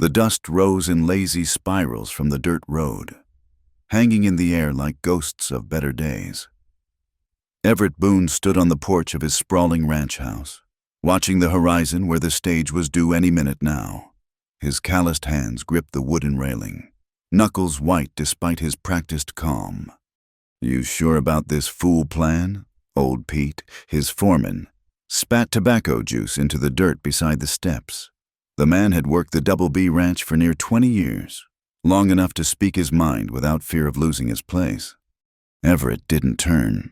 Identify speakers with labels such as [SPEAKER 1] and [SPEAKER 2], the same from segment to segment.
[SPEAKER 1] The dust rose in lazy spirals from the dirt road, hanging in the air like ghosts of better days. Everett Boone stood on the porch of his sprawling ranch house, watching the horizon where the stage was due any minute now. His calloused hands gripped the wooden railing, knuckles white despite his practiced calm. "You sure about this fool plan?" Old Pete, his foreman, spat tobacco juice into the dirt beside the steps. The man had worked the Double B Ranch for near 20 years, long enough to speak his mind without fear of losing his place. Everett didn't turn.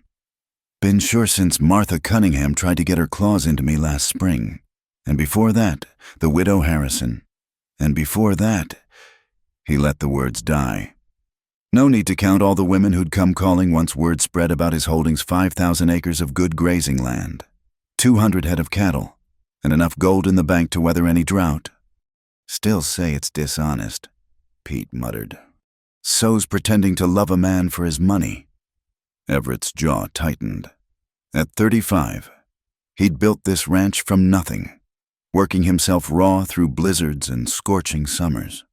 [SPEAKER 1] "Been sure since Martha Cunningham tried to get her claws into me last spring. And before that, the widow Harrison. And before that—" He let the words die. No need to count all the women who'd come calling once word spread about his holdings 5,000 acres of good grazing land, 200 head of cattle, and enough gold in the bank to weather any drought. "Still say it's dishonest," Pete muttered. "So's pretending to love a man for his money." Everett's jaw tightened. At 35, he'd built this ranch from nothing, working himself raw through blizzards and scorching summers.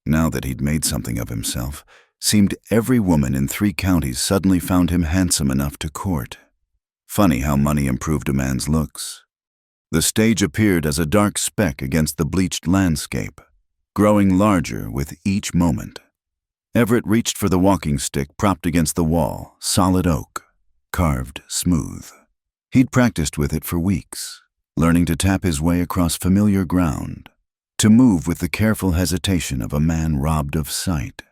[SPEAKER 1] Now that he'd made something of himself, seemed every woman in 3 counties suddenly found him handsome enough to court. Funny how money improved a man's looks. The stage appeared as a dark speck against the bleached landscape, growing larger with each moment. Everett reached for the walking stick propped against the wall, solid oak, carved smooth. He'd practiced with it for weeks, learning to tap his way across familiar ground, to move with the careful hesitation of a man robbed of sight.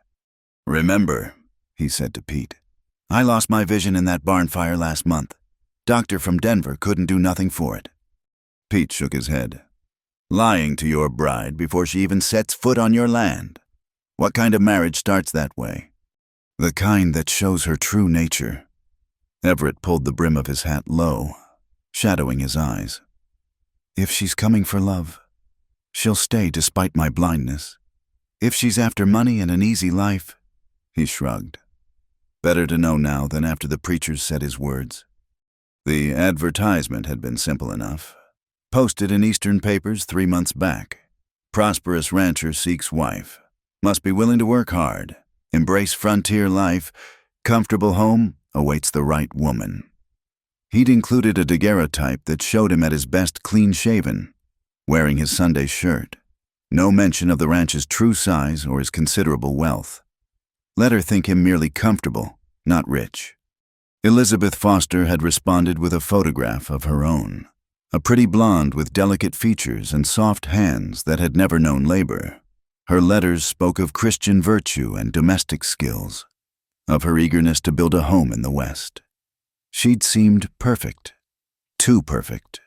[SPEAKER 1] "Remember," he said to Pete, "I lost my vision in that barn fire last month. Doctor from Denver couldn't do nothing for it." Pete shook his head. "Lying to your bride before she even sets foot on your land. What kind of marriage starts that way?" "The kind that shows her true nature." Everett pulled the brim of his hat low, shadowing his eyes. "If she's coming for love, she'll stay despite my blindness. If she's after money and an easy life—" He shrugged. Better to know now than after the preacher said his words. The advertisement had been simple enough. Posted in Eastern papers 3 months back. "Prosperous rancher seeks wife. Must be willing to work hard. Embrace frontier life. Comfortable home awaits the right woman." He'd included a daguerreotype that showed him at his best clean-shaven, wearing his Sunday shirt. No mention of the ranch's true size or his considerable wealth. Let her think him merely comfortable, not rich. Elizabeth Foster had responded with a photograph of her own. A pretty blonde with delicate features and soft hands that had never known labor. Her letters spoke of Christian virtue and domestic skills, of her eagerness to build a home in the West. She'd seemed perfect, too perfect,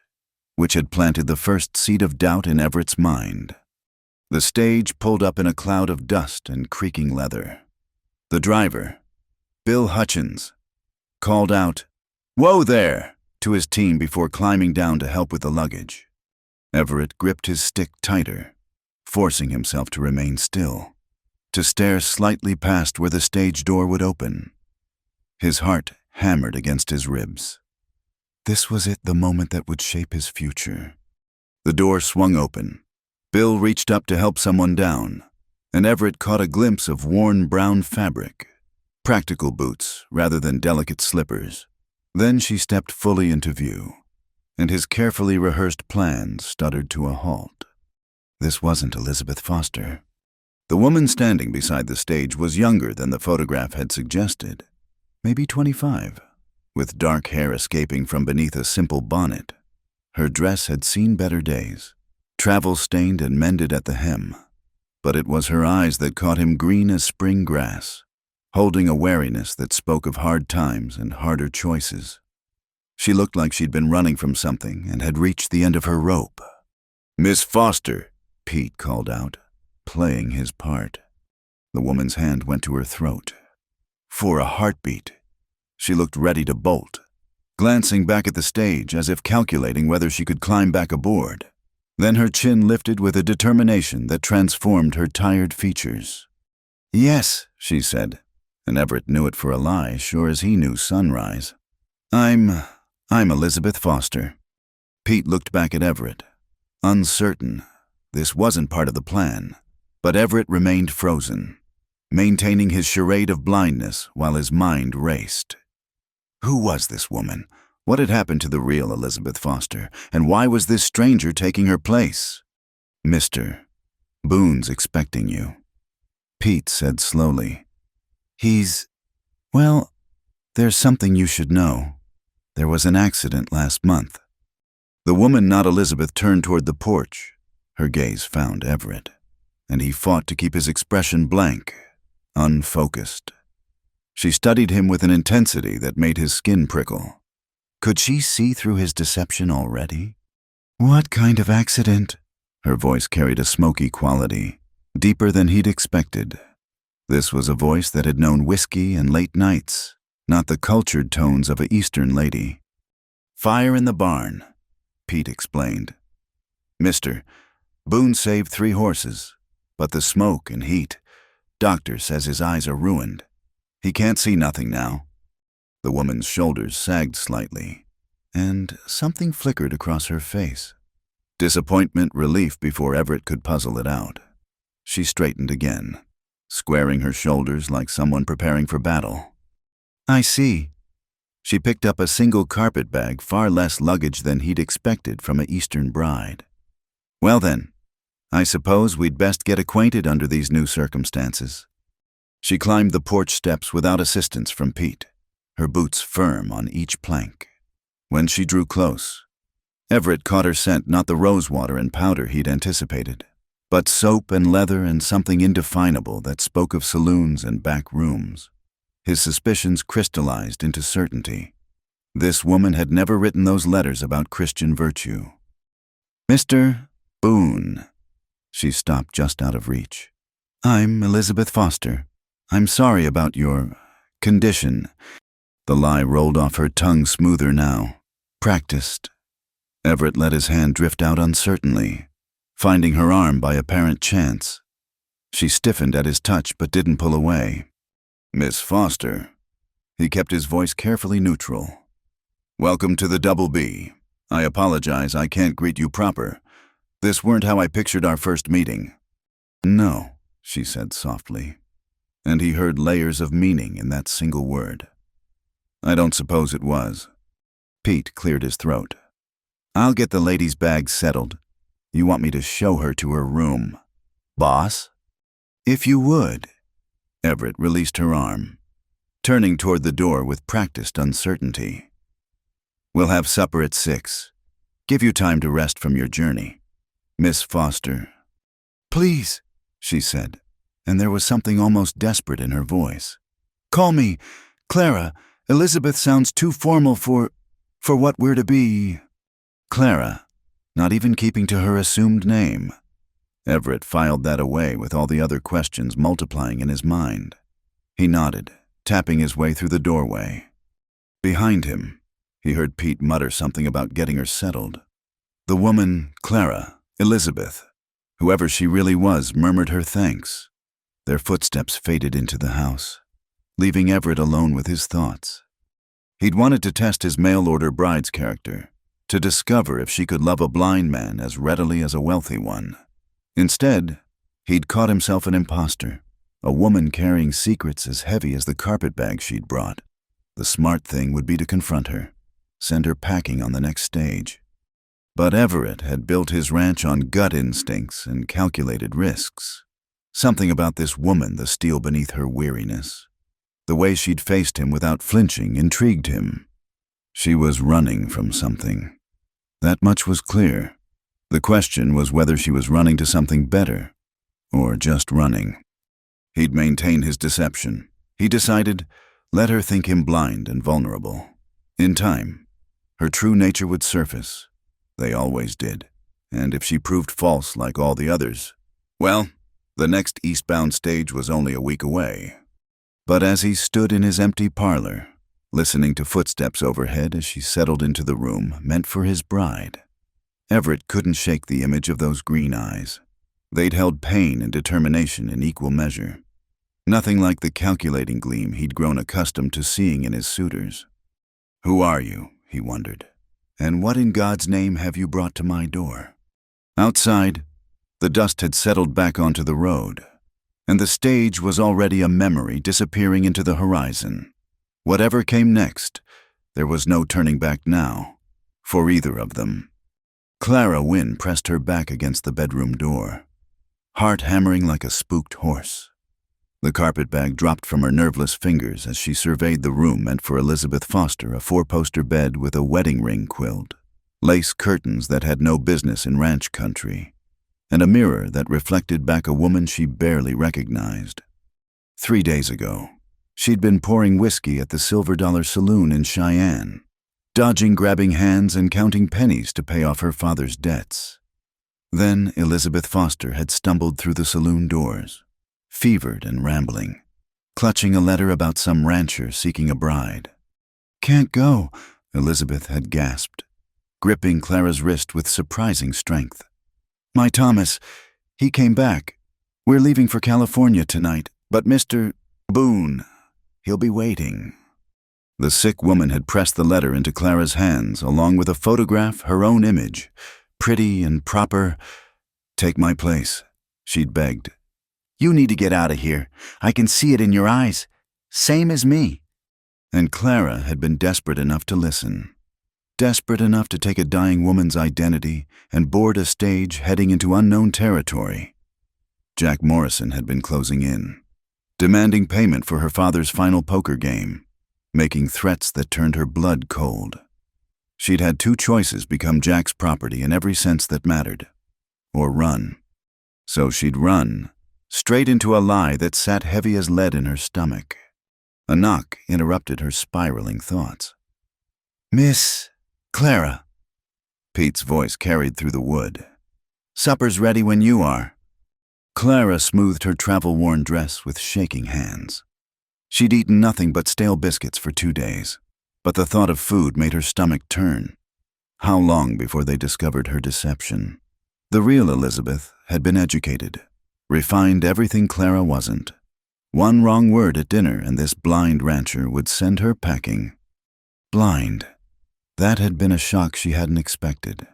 [SPEAKER 1] which had planted the first seed of doubt in Everett's mind. The stage pulled up in a cloud of dust and creaking leather. The driver, Bill Hutchins, called out, "Whoa there!" to his team before climbing down to help with the luggage. Everett gripped his stick tighter, forcing himself to remain still, to stare slightly past where the stage door would open. His heart hammered against his ribs. This was it, the moment that would shape his future. The door swung open. Bill reached up to help someone down, and Everett caught a glimpse of worn brown fabric, practical boots rather than delicate slippers. Then she stepped fully into view, and his carefully rehearsed plan stuttered to a halt. This wasn't Elizabeth Foster. The woman standing beside the stage was younger than the photograph had suggested, maybe 25, with dark hair escaping from beneath a simple bonnet. Her dress had seen better days, travel-stained and mended at the hem, but it was her eyes that caught him green as spring grass, holding a wariness that spoke of hard times and harder choices. She looked like she'd been running from something and had reached the end of her rope. "Miss Foster," Pete called out, playing his part. The woman's hand went to her throat. For a heartbeat, she looked ready to bolt, glancing back at the stage as if calculating whether she could climb back aboard. Then her chin lifted with a determination that transformed her tired features. "Yes," she said, and Everett knew it for a lie, sure as he knew sunrise. I'm Elizabeth Foster." Pete looked back at Everett, uncertain. This wasn't part of the plan, But Everett remained frozen, maintaining his charade of blindness while his mind raced. Who was this woman? What had happened to the real Elizabeth Foster? And why was this stranger taking her place? "Mr. Boone's expecting you," Pete said slowly. Well, there's something you should know. There was an accident last month." The woman, not Elizabeth, turned toward the porch. Her gaze found Everett, and he fought to keep his expression blank, unfocused. She studied him with an intensity that made his skin prickle. Could she see through his deception already? "What kind of accident?" Her voice carried a smoky quality, deeper than he'd expected. This was a voice that had known whiskey and late nights, not the cultured tones of an Eastern lady. "Fire in the barn," Pete explained. "Mr. Boone saved 3 horses, but the smoke and heat, doctor says his eyes are ruined. He can't see nothing now." The woman's shoulders sagged slightly, and something flickered across her face. Disappointment, relief before Everett could puzzle it out. She straightened again, squaring her shoulders like someone preparing for battle. "I see." She picked up a single carpet bag, far less luggage than he'd expected from an Eastern bride. "Well then, I suppose we'd best get acquainted under these new circumstances." She climbed the porch steps without assistance from Pete, her boots firm on each plank. When she drew close, Everett caught her scent, not the rosewater and powder he'd anticipated, but soap and leather and something indefinable that spoke of saloons and back rooms. His suspicions crystallized into certainty. This woman had never written those letters about Christian virtue. "Mr. Boone." She stopped just out of reach. "I'm Elizabeth Foster. I'm sorry about your condition." The lie rolled off her tongue smoother now. "Practiced." Everett let his hand drift out uncertainly, finding her arm by apparent chance. She stiffened at his touch but didn't pull away. "Miss Foster." He kept his voice carefully neutral. "Welcome to the Double B. I apologize I can't greet you proper. This weren't how I pictured our first meeting." "No," she said softly, and he heard layers of meaning in that single word. "I don't suppose it was." Pete cleared his throat. "I'll get the lady's bag settled. You want me to show her to her room, boss?" "If you would." Everett released her arm, turning toward the door with practiced uncertainty. "We'll have supper at 6. Give you time to rest from your journey. Miss Foster." "Please," she said, and there was something almost desperate in her voice. "Call me Clara. Elizabeth sounds too formal for what we're to be." Clara, not even keeping to her assumed name. Everett filed that away with all the other questions multiplying in his mind. He nodded, tapping his way through the doorway. Behind him, he heard Pete mutter something about getting her settled. The woman, Clara, Elizabeth, whoever she really was, murmured her thanks. Their footsteps faded into the house, leaving Everett alone with his thoughts. He'd wanted to test his mail-order bride's character, to discover if she could love a blind man as readily as a wealthy one. Instead, he'd caught himself an imposter, a woman carrying secrets as heavy as the carpet bag she'd brought. The smart thing would be to confront her, send her packing on the next stage. But Everett had built his ranch on gut instincts and calculated risks. Something about this woman, the steel beneath her weariness. The way she'd faced him without flinching intrigued him. She was running from something. That much was clear. The question was whether she was running to something better, or just running. He'd maintain his deception. He decided, let her think him blind and vulnerable. In time, her true nature would surface. They always did. And if she proved false like all the others, well, the next eastbound stage was only a week away. But as he stood in his empty parlor, listening to footsteps overhead as she settled into the room meant for his bride, Everett couldn't shake the image of those green eyes. They'd held pain and determination in equal measure. Nothing like the calculating gleam he'd grown accustomed to seeing in his suitors. "Who are you?" he wondered. "And what in God's name have you brought to my door?" Outside, The dust had settled back onto the road, and the stage was already a memory disappearing into the horizon. Whatever came next, there was no turning back now, for either of them. Clara Wynne pressed her back against the bedroom door, heart hammering like a spooked horse. The carpetbag dropped from her nerveless fingers as she surveyed the room meant for Elizabeth Foster, a four-poster bed with a wedding ring quilt, lace curtains that had no business in ranch country, and a mirror that reflected back a woman she barely recognized. 3 days ago, she'd been pouring whiskey at the Silver Dollar Saloon in Cheyenne, dodging grabbing hands and counting pennies to pay off her father's debts. Then Elizabeth Foster had stumbled through the saloon doors, fevered and rambling, clutching a letter about some rancher seeking a bride. "Can't go," Elizabeth had gasped, gripping Clara's wrist with surprising strength. "My Thomas, he came back. We're leaving for California tonight, but Mr. Boone, he'll be waiting." The sick woman had pressed the letter into Clara's hands, along with a photograph, her own image, pretty and proper. "Take my place," she'd begged. "You need to get out of here. I can see it in your eyes. Same as me." And Clara had been desperate enough to listen. Desperate enough to take a dying woman's identity and board a stage heading into unknown territory. Jack Morrison had been closing in, demanding payment for her father's final poker game, making threats that turned her blood cold. She'd had two choices: become Jack's property in every sense that mattered, or run. So she'd run, straight into a lie that sat heavy as lead in her stomach. A knock interrupted her spiraling thoughts. "Miss Clara," Pete's voice carried through the wood. "Supper's ready when you are." Clara smoothed her travel-worn dress with shaking hands. She'd eaten nothing but stale biscuits for 2 days, but the thought of food made her stomach turn. How long before they discovered her deception? The real Elizabeth had been educated, refined everything Clara wasn't. One wrong word at dinner and this blind rancher would send her packing. Blind. That had been a shock she hadn't expected.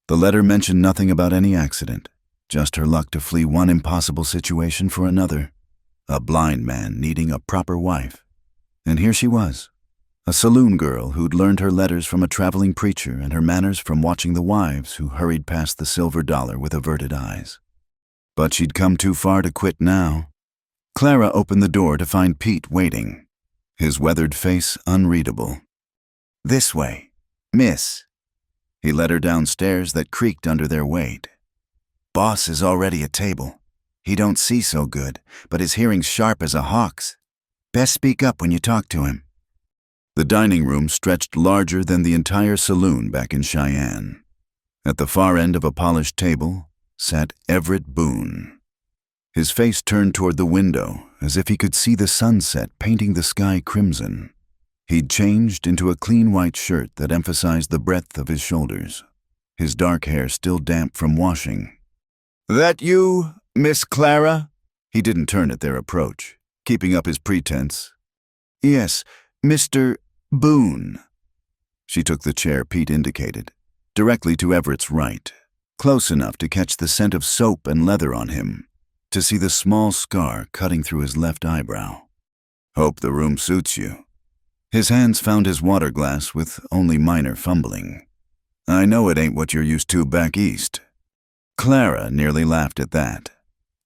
[SPEAKER 1] The letter mentioned nothing about any accident, just her luck to flee one impossible situation for another. A blind man needing a proper wife. And here she was, a saloon girl who'd learned her letters from a traveling preacher and her manners from watching the wives who hurried past the Silver Dollar with averted eyes. But she'd come too far to quit now. Clara opened the door to find Pete waiting, his weathered face unreadable. "This way, miss." He led her downstairs that creaked under their weight. "Boss is already at table. He don't see so good, but his hearing's sharp as a hawk's. Best speak up when you talk to him." The dining room stretched larger than the entire saloon back in Cheyenne. At the far end of a polished table sat Everett Boone. His face turned toward the window, as if he could see the sunset painting the sky crimson. He'd changed into a clean white shirt that emphasized the breadth of his shoulders, his dark hair still damp from washing. "That you, Miss Clara?" He didn't turn at their approach, keeping up his pretense. "Yes, Mr. Boone." She took the chair Pete indicated, directly to Everett's right, close enough to catch the scent of soap and leather on him, to see the small scar cutting through his left eyebrow. "Hope the room suits you." His hands found his water glass with only minor fumbling. "I know it ain't what you're used to back east." Clara nearly laughed at that.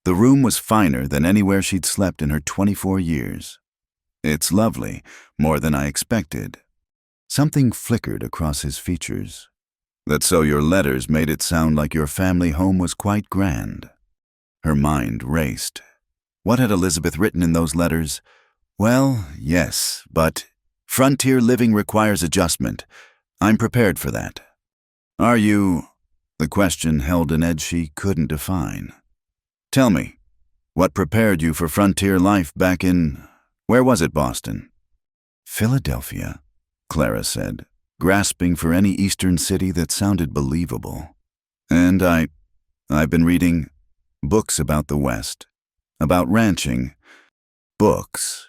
[SPEAKER 1] The room was finer than anywhere she'd slept in her 24 years. "It's lovely, more than I expected." Something flickered across his features. "That's so your letters made it sound like your family home was quite grand." Her mind raced. What had Elizabeth written in those letters? Well, yes, but frontier living requires adjustment. I'm prepared for that. "Are you?" The question held an edge she couldn't define. "Tell me, what prepared you for frontier life back in, where was it, Boston?" "Philadelphia," Clara said, grasping for any eastern city that sounded believable. "And I've been reading books about the West, about ranching." "Books,"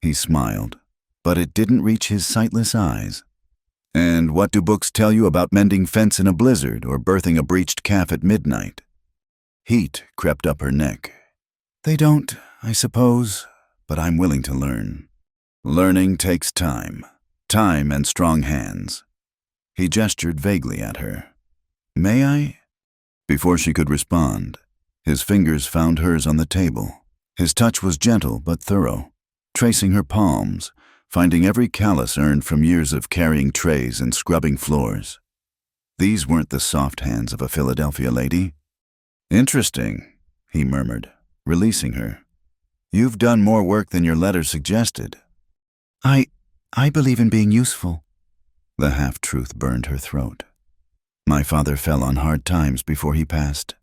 [SPEAKER 1] he smiled, but it didn't reach his sightless eyes. "And what do books tell you about mending fence in a blizzard or birthing a breached calf at midnight?" Heat crept up her neck. They don't, I suppose, but I'm willing to learn. Learning takes time. Time and strong hands. He gestured vaguely at her. May I? Before she could respond, his fingers found hers on the table. His touch was gentle but thorough, tracing her palms, finding every callus earned from years of carrying trays and scrubbing floors. These weren't the soft hands of a Philadelphia lady. Interesting, he murmured, releasing her. You've done more work than your letter suggested. I believe in being useful. The half-truth burned her throat. My father fell on hard times before he passed.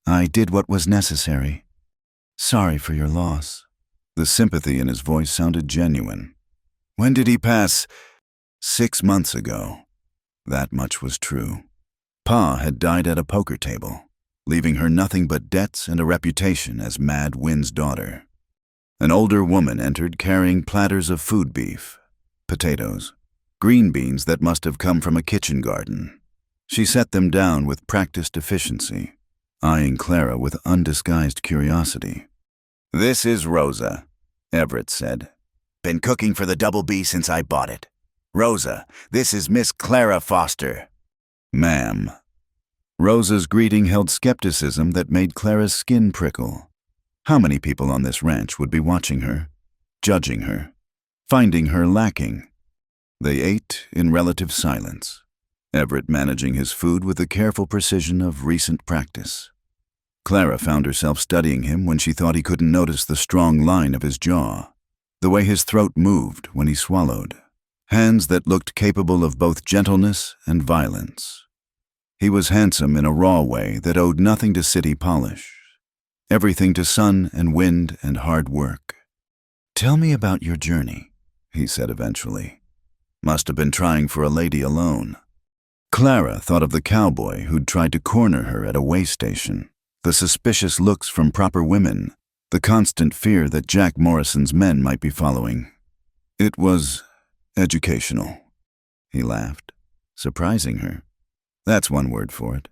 [SPEAKER 1] I did what was necessary. Sorry for your loss. The sympathy in his voice sounded genuine. When did he pass? 6 months ago. That much was true. Pa had died at a poker table, leaving her nothing but debts and a reputation as Mad Wind's daughter. An older woman entered carrying platters of food beef, potatoes, green beans that must have come from a kitchen garden. She set them down with practiced efficiency, eyeing Clara with undisguised curiosity. This is Rosa, Everett said. Been cooking for the Double B since I bought it. Rosa, this is Miss Clara Foster. Ma'am. Rosa's greeting held skepticism that made Clara's skin prickle. How many people on this ranch would be watching her, judging her, finding her lacking? They ate in relative silence, Everett managing his food with the careful precision of recent practice. Clara found herself studying him when she thought he couldn't notice the strong line of his jaw, the way his throat moved when he swallowed, hands that looked capable of both gentleness and violence. He was handsome in a raw way that owed nothing to city polish, everything to sun and wind and hard work. Tell me about your journey, he said eventually. Must have been trying for a lady alone. Clara thought of the cowboy who'd tried to corner her at a way station, the suspicious looks from proper women, the constant fear that Jack Morrison's men might be following. It was educational. He laughed, surprising her. That's one word for it.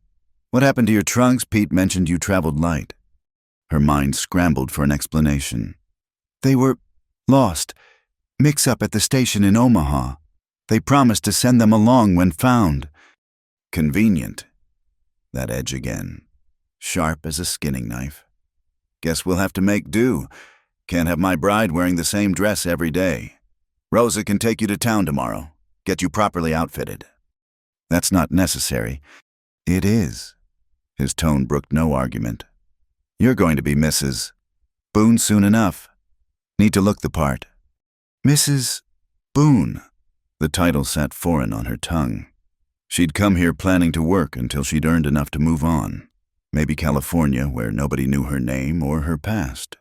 [SPEAKER 1] What happened to your trunks? Pete mentioned you traveled light. Her mind scrambled for an explanation. They were lost. Mix-up at the station in Omaha. They promised to send them along when found. Convenient. That edge again. Sharp as a skinning knife. Guess we'll have to make do. Can't have my bride wearing the same dress every day. Rosa can take you to town tomorrow. Get you properly outfitted. That's not necessary. It is. His tone brooked no argument. You're going to be Mrs. Boone soon enough. Need to look the part. Mrs. Boone. The title sat foreign on her tongue. She'd come here planning to work until she'd earned enough to move on. Maybe California, where nobody knew her name or her past.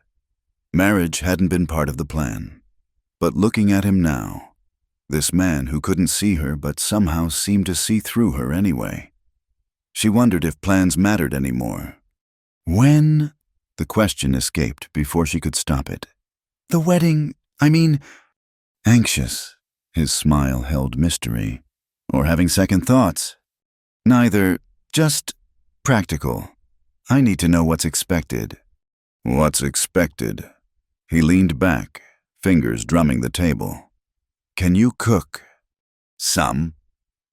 [SPEAKER 1] Marriage hadn't been part of the plan. But looking at him now, this man who couldn't see her but somehow seemed to see through her anyway. She wondered if plans mattered anymore. When? The question escaped before she could stop it. The wedding, Anxious. His smile held mystery. Or having second thoughts. Neither, just practical. I need to know what's expected. What's expected? He leaned back, fingers drumming the table. Can you cook? Some.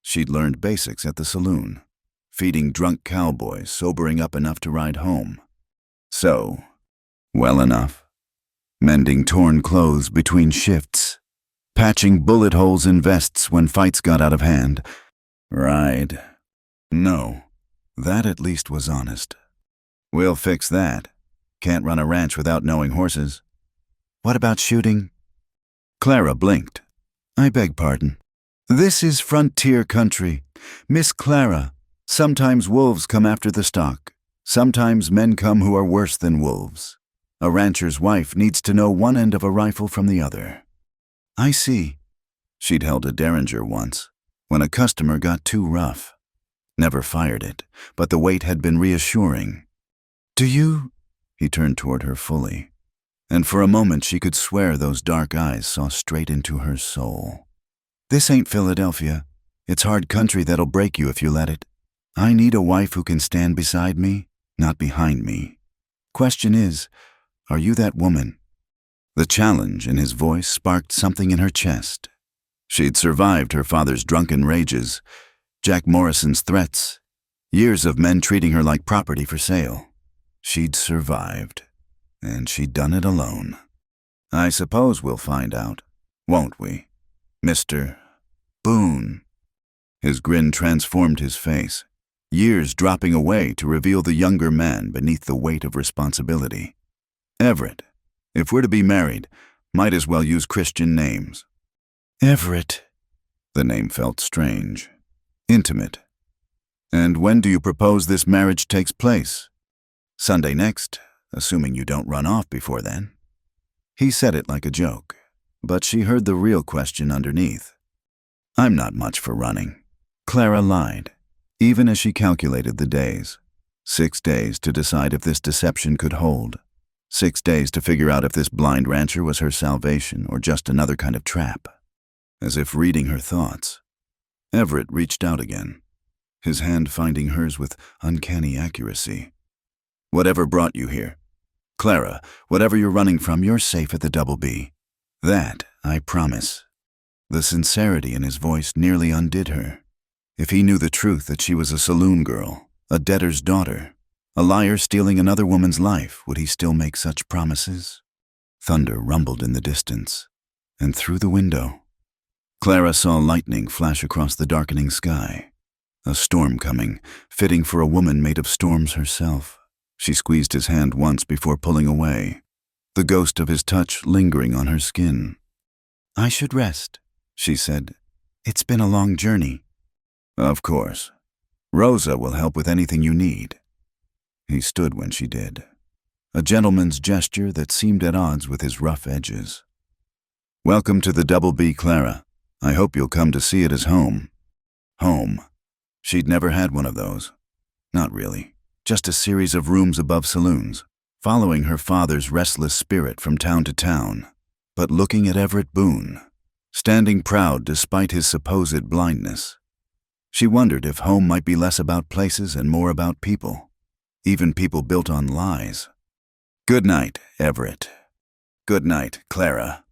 [SPEAKER 1] She'd learned basics at the saloon, feeding drunk cowboys, sobering up enough to ride home. So, well enough. Mending torn clothes between shifts, patching bullet holes in vests when fights got out of hand. Right. No, that at least was honest. We'll fix that. Can't run a ranch without knowing horses. What about shooting? Clara blinked. I beg pardon. This is frontier country. Miss Clara, sometimes wolves come after the stock. Sometimes men come who are worse than wolves. A rancher's wife needs to know one end of a rifle from the other. I see. She'd held a Derringer once, when a customer got too rough. Never fired it, but the weight had been reassuring. Do you? He turned toward her fully, and for a moment she could swear those dark eyes saw straight into her soul. This ain't Philadelphia. It's hard country that'll break you if you let it. I need a wife who can stand beside me, not behind me. Question is, are you that woman? The challenge in his voice sparked something in her chest. She'd survived her father's drunken rages, Jack Morrison's threats, years of men treating her like property for sale. She'd survived, and she'd done it alone. I suppose we'll find out, won't we, Mr. Boone? His grin transformed his face, years dropping away to reveal the younger man beneath the weight of responsibility. Everett, if we're to be married, might as well use Christian names. Everett. The name felt strange, intimate. And when do you propose this marriage takes place? Sunday next, assuming you don't run off before then. He said it like a joke, but she heard the real question underneath. I'm not much for running. Clara lied, even as she calculated the days. 6 days to decide if this deception could hold. 6 days to figure out if this blind rancher was her salvation or just another kind of trap. As if reading her thoughts, Everett reached out again, his hand finding hers with uncanny accuracy. Whatever brought you here. Clara, whatever you're running from, you're safe at the Double B. That, I promise. The sincerity in his voice nearly undid her. If he knew the truth that she was a saloon girl, a debtor's daughter, a liar stealing another woman's life, would he still make such promises? Thunder rumbled in the distance, and through the window, Clara saw lightning flash across the darkening sky. A storm coming, fitting for a woman made of storms herself. She squeezed his hand once before pulling away, the ghost of his touch lingering on her skin. I should rest, she said. It's been a long journey. Of course. Rosa will help with anything you need. He stood when she did, a gentleman's gesture that seemed at odds with his rough edges. Welcome to the Double B, Clara. I hope you'll come to see it as home. Home. She'd never had one of those. Not really. Just a series of rooms above saloons, following her father's restless spirit from town to town, but looking at Everett Boone, standing proud despite his supposed blindness. She wondered if home might be less about places and more about people, even people built on lies. Good night, Everett. Good night, Clara.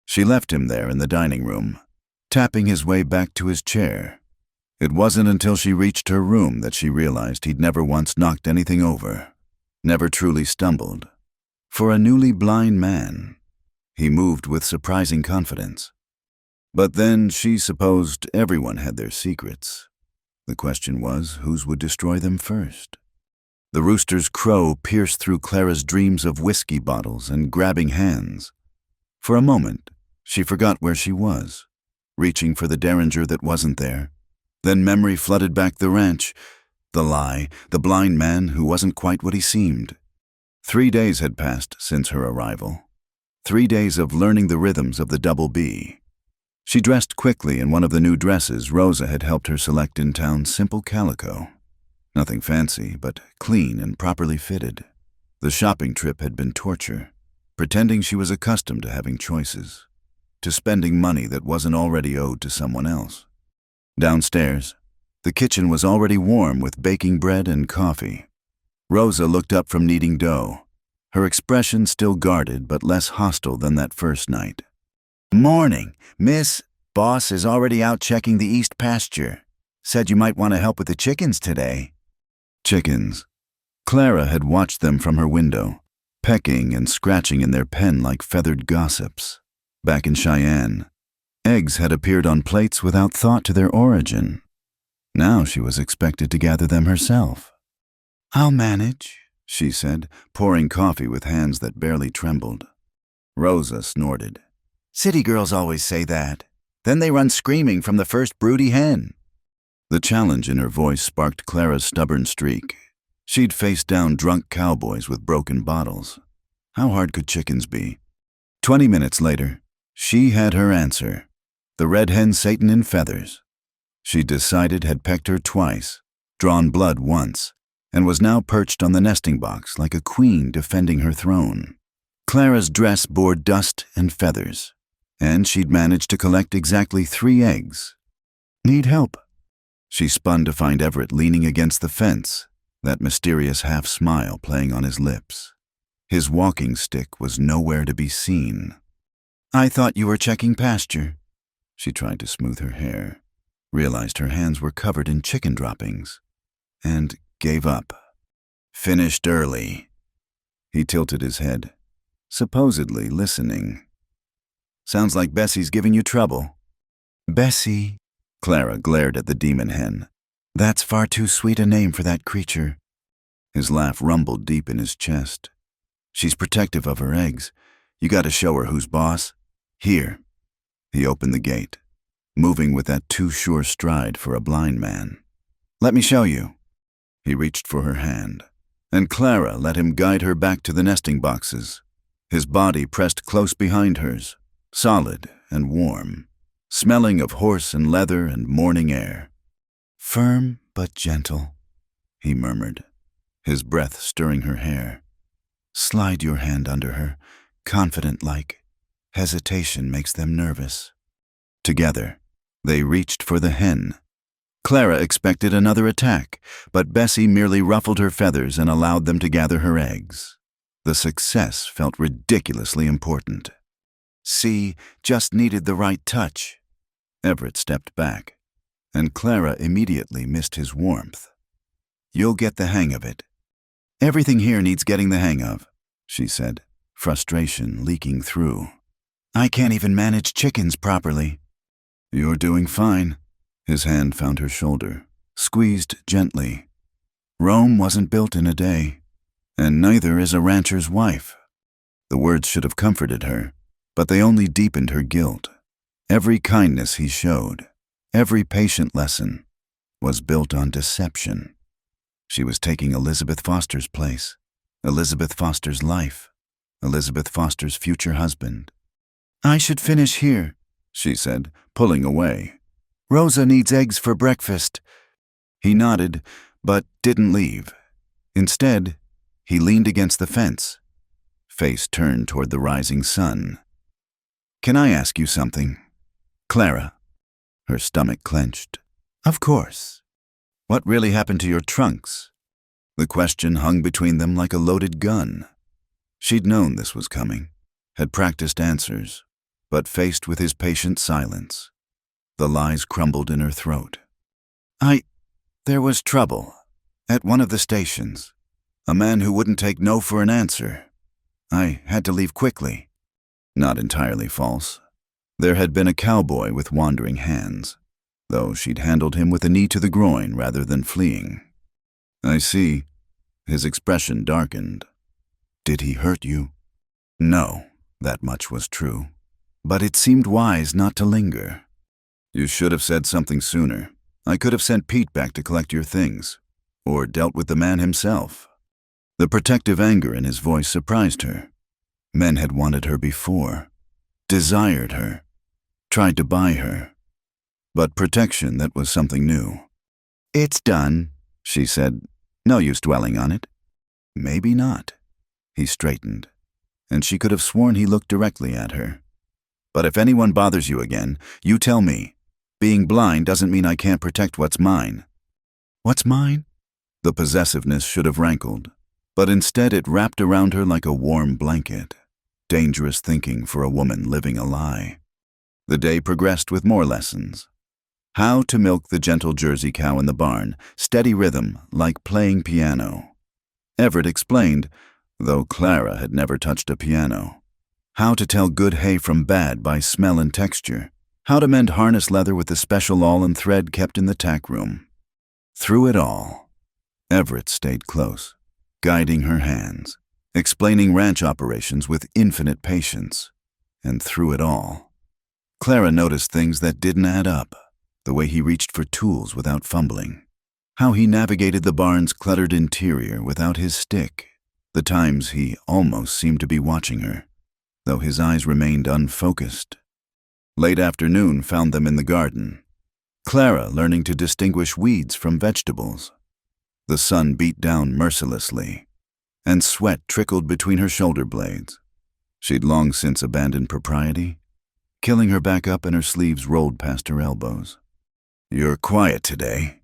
[SPEAKER 1] She left him there in the dining room, tapping his way back to his chair. It wasn't until she reached her room that she realized he'd never once knocked anything over, never truly stumbled. For a newly blind man, he moved with surprising confidence. But then she supposed everyone had their secrets. The question was, whose would destroy them first? The rooster's crow pierced through Clara's dreams of whiskey bottles and grabbing hands. For a moment, she forgot where she was, reaching for the derringer that wasn't there. Then memory flooded back the ranch, the lie, the blind man who wasn't quite what he seemed. 3 days had passed since her arrival. 3 days of learning the rhythms of the Double B. She dressed quickly in one of the new dresses Rosa had helped her select in town, simple calico. Nothing fancy, but clean and properly fitted. The shopping trip had been torture, pretending she was accustomed to having choices, to spending money that wasn't already owed to someone else. Downstairs, the kitchen was already warm with baking bread and coffee. Rosa looked up from kneading dough, her expression still guarded but less hostile than that first night. Morning, Miss. Boss is already out checking the east pasture. Said you might want to help with the chickens today. Chickens. Clara had watched them from her window, pecking and scratching in their pen like feathered gossips. Back in Cheyenne, eggs had appeared on plates without thought to their origin. Now she was expected to gather them herself. I'll manage, she said, pouring coffee with hands that barely trembled. Rosa snorted. City girls always say that. Then they run screaming from the first broody hen. The challenge in her voice sparked Clara's stubborn streak. She'd faced down drunk cowboys with broken bottles. How hard could chickens be? 20 minutes later, she had her answer. The red hen Satan in feathers. She decided had pecked her twice, drawn blood once, and was now perched on the nesting box like a queen defending her throne. Clara's dress bore dust and feathers, and she'd managed to collect exactly 3 eggs. Need help? She spun to find Everett leaning against the fence, that mysterious half-smile playing on his lips. His walking stick was nowhere to be seen. "I thought you were checking pasture." She tried to smooth her hair, realized her hands were covered in chicken droppings, and gave up. "Finished early." He tilted his head, supposedly listening. "Sounds like Bessie's giving you trouble." "Bessie?" Clara glared at the demon hen. "That's far too sweet a name for that creature." His laugh rumbled deep in his chest. "She's protective of her eggs. You gotta show her who's boss. Here." He opened the gate, moving with that too sure stride for a blind man. "Let me show you." He reached for her hand, and Clara let him guide her back to the nesting boxes. His body pressed close behind hers, solid and warm, smelling of horse and leather and morning air. "Firm but gentle," he murmured, his breath stirring her hair. "Slide your hand under her, confident-like. Hesitation makes them nervous." Together, they reached for the hen. Clara expected another attack, but Bessie merely ruffled her feathers and allowed them to gather her eggs. The success felt ridiculously important. "See, just needed the right touch." Everett stepped back, and Clara immediately missed his warmth. "You'll get the hang of it." "Everything here needs getting the hang of," she said, frustration leaking through. "I can't even manage chickens properly." "You're doing fine." His hand found her shoulder, squeezed gently. "Rome wasn't built in a day, and neither is a rancher's wife." The words should have comforted her, but they only deepened her guilt. Every kindness he showed, every patient lesson, was built on deception. She was taking Elizabeth Foster's place, Elizabeth Foster's life, Elizabeth Foster's future husband. "I should finish here," she said, pulling away. "Rosa needs eggs for breakfast." He nodded, but didn't leave. Instead, he leaned against the fence, face turned toward the rising sun. "Can I ask you something, Clara?" Her stomach clenched. "Of course." "What really happened to your trunks?" The question hung between them like a loaded gun. She'd known this was coming, had practiced answers, but faced with his patient silence, the lies crumbled in her throat. There was trouble at one of the stations. A man who wouldn't take no for an answer. I had to leave quickly." Not entirely false. There had been a cowboy with wandering hands, though she'd handled him with a knee to the groin rather than fleeing. "I see." His expression darkened. "Did he hurt you?" "No, that much was true. But it seemed wise not to linger." "You should have said something sooner. I could have sent Pete back to collect your things, or dealt with the man himself." The protective anger in his voice surprised her. Men had wanted her before, desired her, tried to buy her. But protection, that was something new. "It's done," she said. "No use dwelling on it." "Maybe not." He straightened, and she could have sworn he looked directly at her. "But if anyone bothers you again, you tell me. Being blind doesn't mean I can't protect what's mine." "What's mine?" The possessiveness should have rankled, but instead it wrapped around her like a warm blanket. Dangerous thinking for a woman living a lie. The day progressed with more lessons. How to milk the gentle Jersey cow in the barn, steady rhythm, like playing piano. Everett explained, though Clara had never touched a piano. How to tell good hay from bad by smell and texture. How to mend harness leather with the special awl and thread kept in the tack room. Through it all, Everett stayed close, guiding her hands, explaining ranch operations with infinite patience. And through it all, Clara noticed things that didn't add up. The way he reached for tools without fumbling. How he navigated the barn's cluttered interior without his stick. The times he almost seemed to be watching her, though his eyes remained unfocused. Late afternoon found them in the garden. Clara learning to distinguish weeds from vegetables. The sun beat down mercilessly, and sweat trickled between her shoulder blades. She'd long since abandoned propriety, killing her back up and her sleeves rolled past her elbows. "You're quiet today,"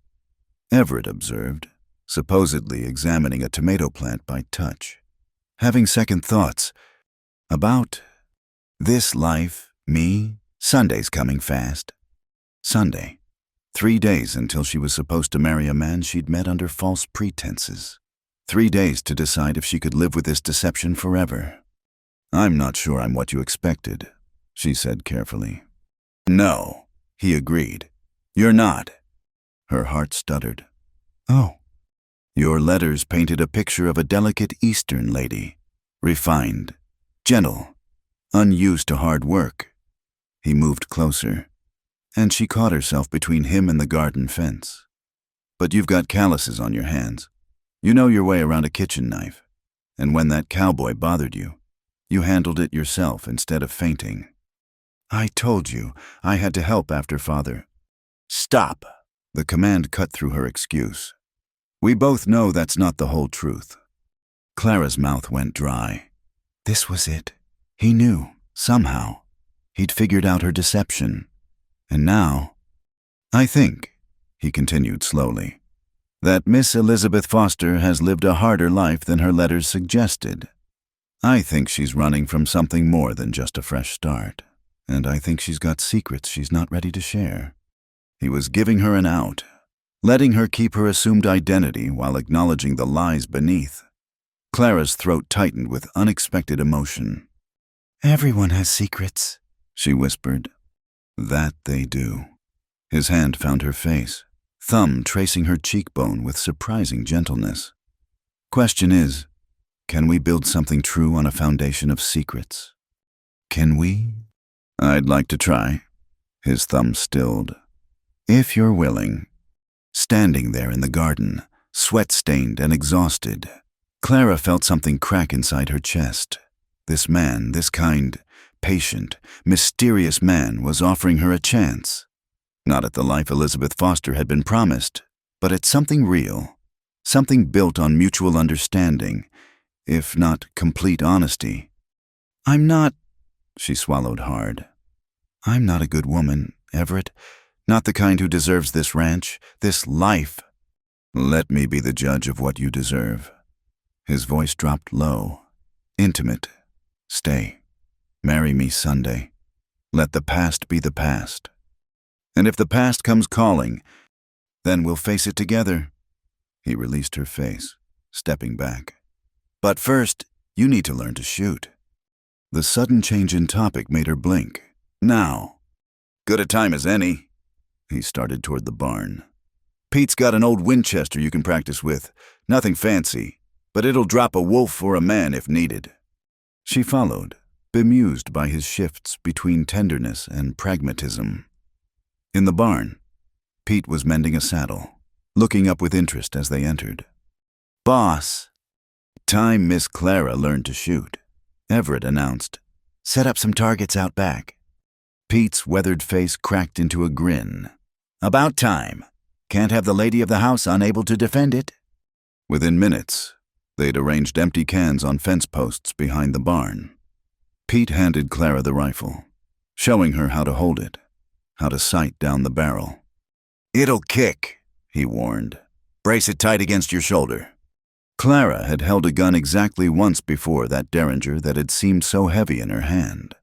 [SPEAKER 1] Everett observed, supposedly examining a tomato plant by touch, having second thoughts about this life, me, Sunday's coming fast. Sunday. 3 days until she was supposed to marry a man she'd met under false pretenses. 3 days to decide if she could live with this deception forever. "I'm not sure I'm what you expected," she said carefully. "No," he agreed. "You're not." Her heart stuttered. "Oh." "Your letters painted a picture of a delicate Eastern lady, refined, gentle, unused to hard work." He moved closer, and she caught herself between him and the garden fence. "But you've got calluses on your hands. You know your way around a kitchen knife. And when that cowboy bothered you, you handled it yourself instead of fainting. I told you I had to help after Father." "Stop!" The command cut through her excuse. "We both know that's not the whole truth." Clara's mouth went dry. This was it. He knew, somehow. He'd figured out her deception. And now, "I think," he continued slowly, "that Miss Elizabeth Foster has lived a harder life than her letters suggested. I think she's running from something more than just a fresh start. And I think she's got secrets she's not ready to share." He was giving her an out, letting her keep her assumed identity while acknowledging the lies beneath. Clara's throat tightened with unexpected emotion. "Everyone has secrets," she whispered. "That they do." His hand found her face, thumb tracing her cheekbone with surprising gentleness. "Question is, can we build something true on a foundation of secrets? Can we?" "I'd like to try." His thumb stilled. "If you're willing." Standing there in the garden, sweat-stained and exhausted, Clara felt something crack inside her chest. This man, this kind, patient, mysterious man was offering her a chance. Not at the life Elizabeth Foster had been promised, but at something real, something built on mutual understanding, if not complete honesty. "I'm not," she swallowed hard. "I'm not a good woman, Everett. Not the kind who deserves this ranch, this life." "Let me be the judge of what you deserve." His voice dropped low, intimate. "Stay. Marry me Sunday. Let the past be the past. And if the past comes calling, then we'll face it together." He released her face, stepping back. "But first, you need to learn to shoot." The sudden change in topic made her blink. "Now. Good a time as any." He started toward the barn. "Pete's got an old Winchester you can practice with. Nothing fancy, but it'll drop a wolf or a man if needed." She followed, bemused by his shifts between tenderness and pragmatism. In the barn, Pete was mending a saddle, looking up with interest as they entered. "Boss." "Time Miss Clara learned to shoot," Everett announced. "Set up some targets out back." Pete's weathered face cracked into a grin. "About time. Can't have the lady of the house unable to defend it." Within minutes, they'd arranged empty cans on fence posts behind the barn. Pete handed Clara the rifle, showing her how to hold it, how to sight down the barrel. "It'll kick," he warned. "Brace it tight against your shoulder." Clara had held a gun exactly once before that derringer that had seemed so heavy in her hand.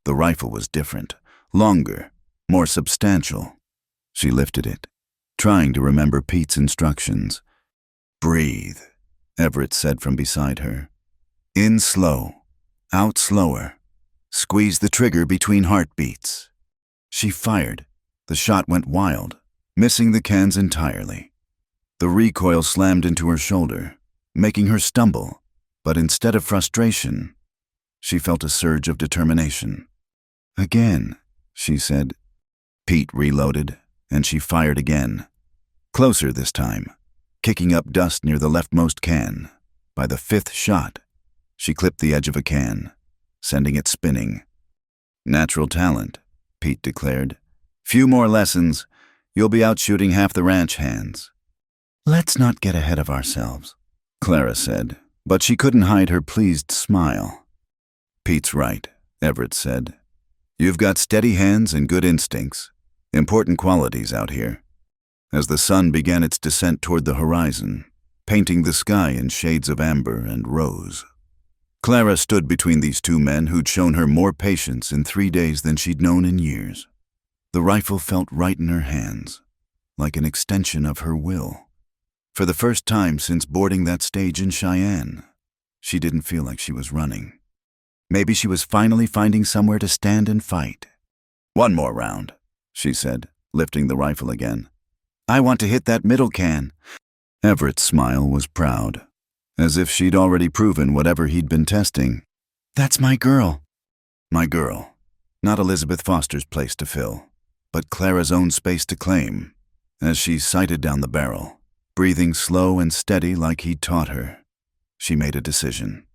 [SPEAKER 1] The rifle was different, longer, more substantial. She lifted it, trying to remember Pete's instructions. "Breathe," Everett said from beside her. "In slow, out slower. Squeeze the trigger between heartbeats." She fired. The shot went wild, missing the cans entirely. The recoil slammed into her shoulder, making her stumble, but instead of frustration, she felt a surge of determination. "Again," she said. Pete reloaded, and she fired again. Closer this time, kicking up dust near the leftmost can. By the 5th shot, she clipped the edge of a can, sending it spinning. "Natural talent," Pete declared. "Few more lessons, you'll be out shooting half the ranch hands." "Let's not get ahead of ourselves," Clara said, but she couldn't hide her pleased smile. "Pete's right," Everett said. "You've got steady hands and good instincts, important qualities out here." As the sun began its descent toward the horizon, painting the sky in shades of amber and rose. Clara stood between these two men who'd shown her more patience in 3 days than she'd known in years. The rifle felt right in her hands, like an extension of her will. For the first time since boarding that stage in Cheyenne, she didn't feel like she was running. Maybe she was finally finding somewhere to stand and fight. "One more round," she said, lifting the rifle again. "I want to hit that middle can." Everett's smile was proud, as if she'd already proven whatever he'd been testing. "That's my girl." My girl. Not Elizabeth Foster's place to fill, but Clara's own space to claim, as she sighted down the barrel, breathing slow and steady like he'd taught her. She made a decision.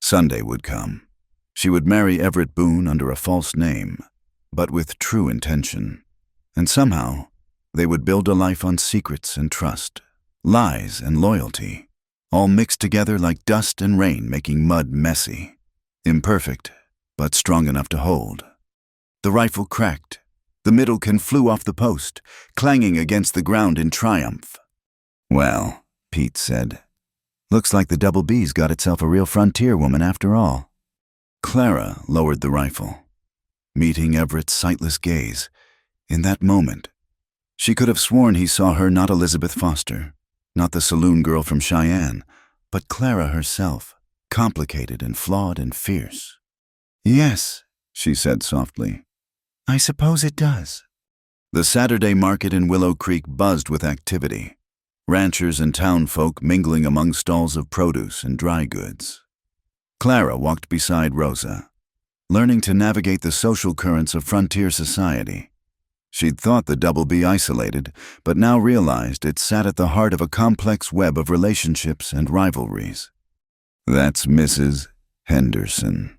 [SPEAKER 1] Sunday would come. She would marry Everett Boone under a false name, but with true intention. And somehow, they would build a life on secrets and trust, lies and loyalty, all mixed together like dust and rain, making mud messy. Imperfect, but strong enough to hold. The rifle cracked. The middle can flew off the post, clanging against the ground in triumph. "Well," Pete said, "looks like the Double B's got itself a real frontier woman after all." Clara lowered the rifle, meeting Everett's sightless gaze. In that moment, she could have sworn he saw her not Elizabeth Foster, not the saloon girl from Cheyenne, but Clara herself, complicated and flawed and fierce. "Yes," she said softly. "I suppose it does." The Saturday market in Willow Creek buzzed with activity, ranchers and townfolk mingling among stalls of produce and dry goods. Clara walked beside Rosa, learning to navigate the social currents of frontier society. She'd thought the Double B isolated, but now realized it sat at the heart of a complex web of relationships and rivalries. "That's Mrs. Henderson,"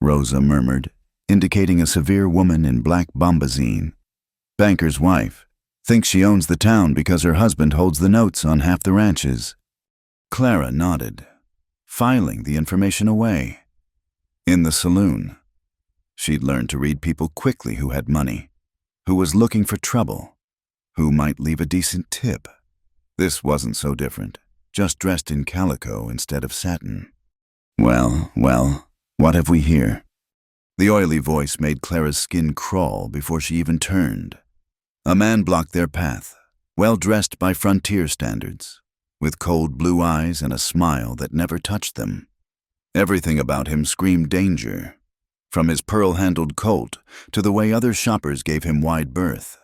[SPEAKER 1] Rosa murmured, indicating a severe woman in black bombazine. "Banker's wife. Thinks she owns the town because her husband holds the notes on half the ranches." Clara nodded, filing the information away. In the saloon, she'd learned to read people quickly who had money, who was looking for trouble, who might leave a decent tip. This wasn't so different, just dressed in calico instead of satin. Well, what have we here?" The oily voice made Clara's skin crawl before she even turned. A man blocked their path, well-dressed by frontier standards, with cold blue eyes and a smile that never touched them. Everything about him screamed danger, from his pearl-handled Colt to the way other shoppers gave him wide berth.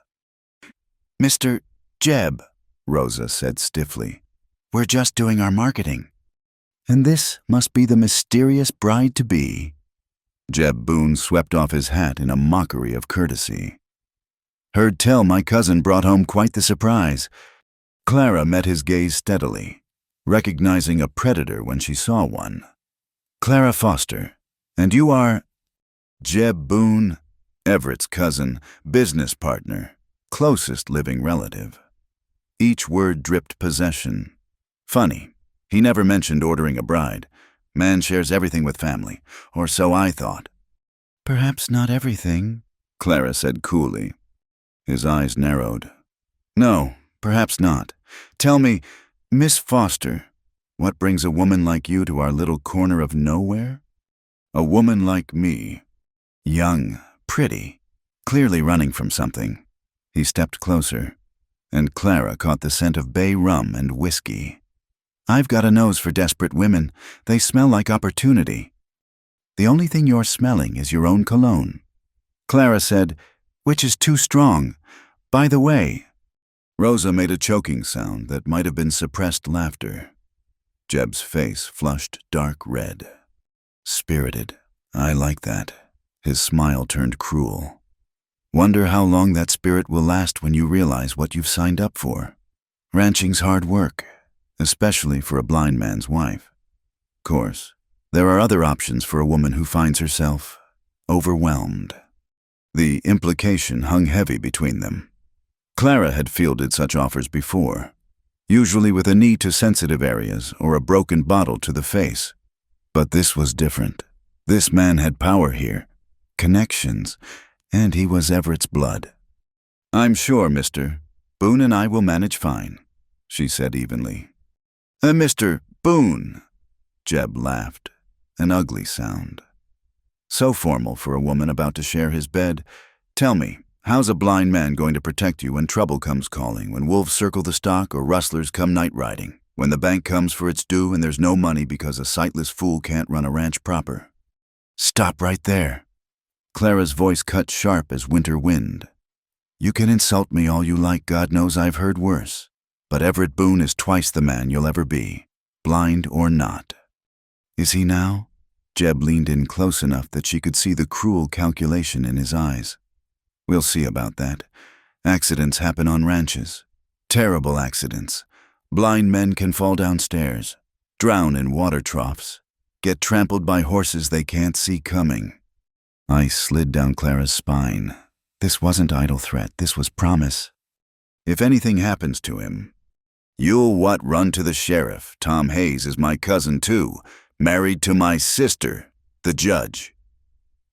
[SPEAKER 1] "Mr. Jeb," Rosa said stiffly, "we're just doing our marketing." "And this must be the mysterious bride-to-be." Jeb Boone swept off his hat in a mockery of courtesy. "Heard tell my cousin brought home quite the surprise." Clara met his gaze steadily, recognizing a predator when she saw one. "Clara Foster, and you are—" "Jeb Boone, Everett's cousin, business partner, closest living relative." Each word dripped possession. Funny, he never mentioned ordering a bride. Man shares everything with family, or so I thought. "Perhaps not everything," Clara said coolly. His eyes narrowed. "No, perhaps not. Tell me, Miss Foster, what brings a woman like you to our little corner of nowhere?" "A woman like me. Young, pretty, clearly running from something." He stepped closer, and Clara caught the scent of bay rum and whiskey. "I've got a nose for desperate women. They smell like opportunity." "The only thing you're smelling is your own cologne," Clara said, "which is too strong. By the way—" Rosa made a choking sound that might have been suppressed laughter. Jeb's face flushed dark red. "Spirited. I like that." His smile turned cruel. "Wonder how long that spirit will last when you realize what you've signed up for. Ranching's hard work, especially for a blind man's wife. Course, there are other options for a woman who finds herself overwhelmed." The implication hung heavy between them. Clara had fielded such offers before, usually with a knee to sensitive areas or a broken bottle to the face. But this was different. This man had power here, connections, and he was Everett's blood. "I'm sure, Mr. Boone and I will manage fine," she said evenly. Mr. Boone," Jeb laughed, an ugly sound. So formal for a woman about to share his bed. "Tell me, how's a blind man going to protect you when trouble comes calling, when wolves circle the stock or rustlers come night riding, when the bank comes for its due and there's no money because a sightless fool can't run a ranch proper?" "Stop right there." Clara's voice cut sharp as winter wind. "You can insult me all you like, God knows I've heard worse. But Everett Boone is twice the man you'll ever be, blind or not." "Is he now?" Jeb leaned in close enough that she could see the cruel calculation in his eyes. "We'll see about that. Accidents happen on ranches. Terrible accidents. Blind men can fall downstairs, drown in water troughs, get trampled by horses they can't see coming." Ice slid down Clara's spine. This wasn't idle threat, this was promise. "If anything happens to him, you'll run to the sheriff. Tom Hayes is my cousin too, married to my sister, the judge.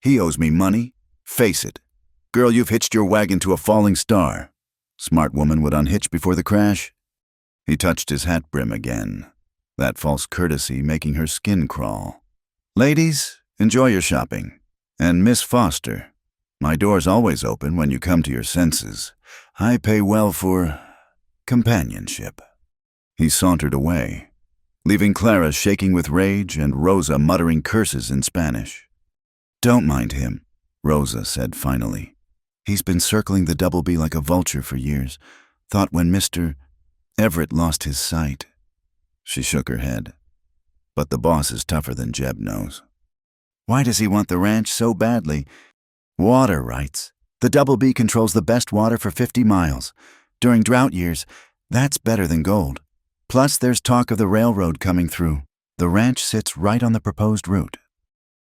[SPEAKER 1] He owes me money, face it. Girl, you've hitched your wagon to a falling star. Smart woman would unhitch before the crash." He touched his hat brim again, that false courtesy making her skin crawl. "Ladies, enjoy your shopping. And Miss Foster, my door's always open when you come to your senses. I pay well for companionship." He sauntered away, leaving Clara shaking with rage and Rosa muttering curses in Spanish. "Don't mind him," Rosa said finally. "He's been circling the Double B like a vulture for years. Thought when Mr. Everett lost his sight." She shook her head. "But the boss is tougher than Jeb knows." "Why does he want the ranch so badly?" "Water rights. The Double B controls the best water for 50 miles. During drought years, that's better than gold. Plus, there's talk of the railroad coming through. The ranch sits right on the proposed route."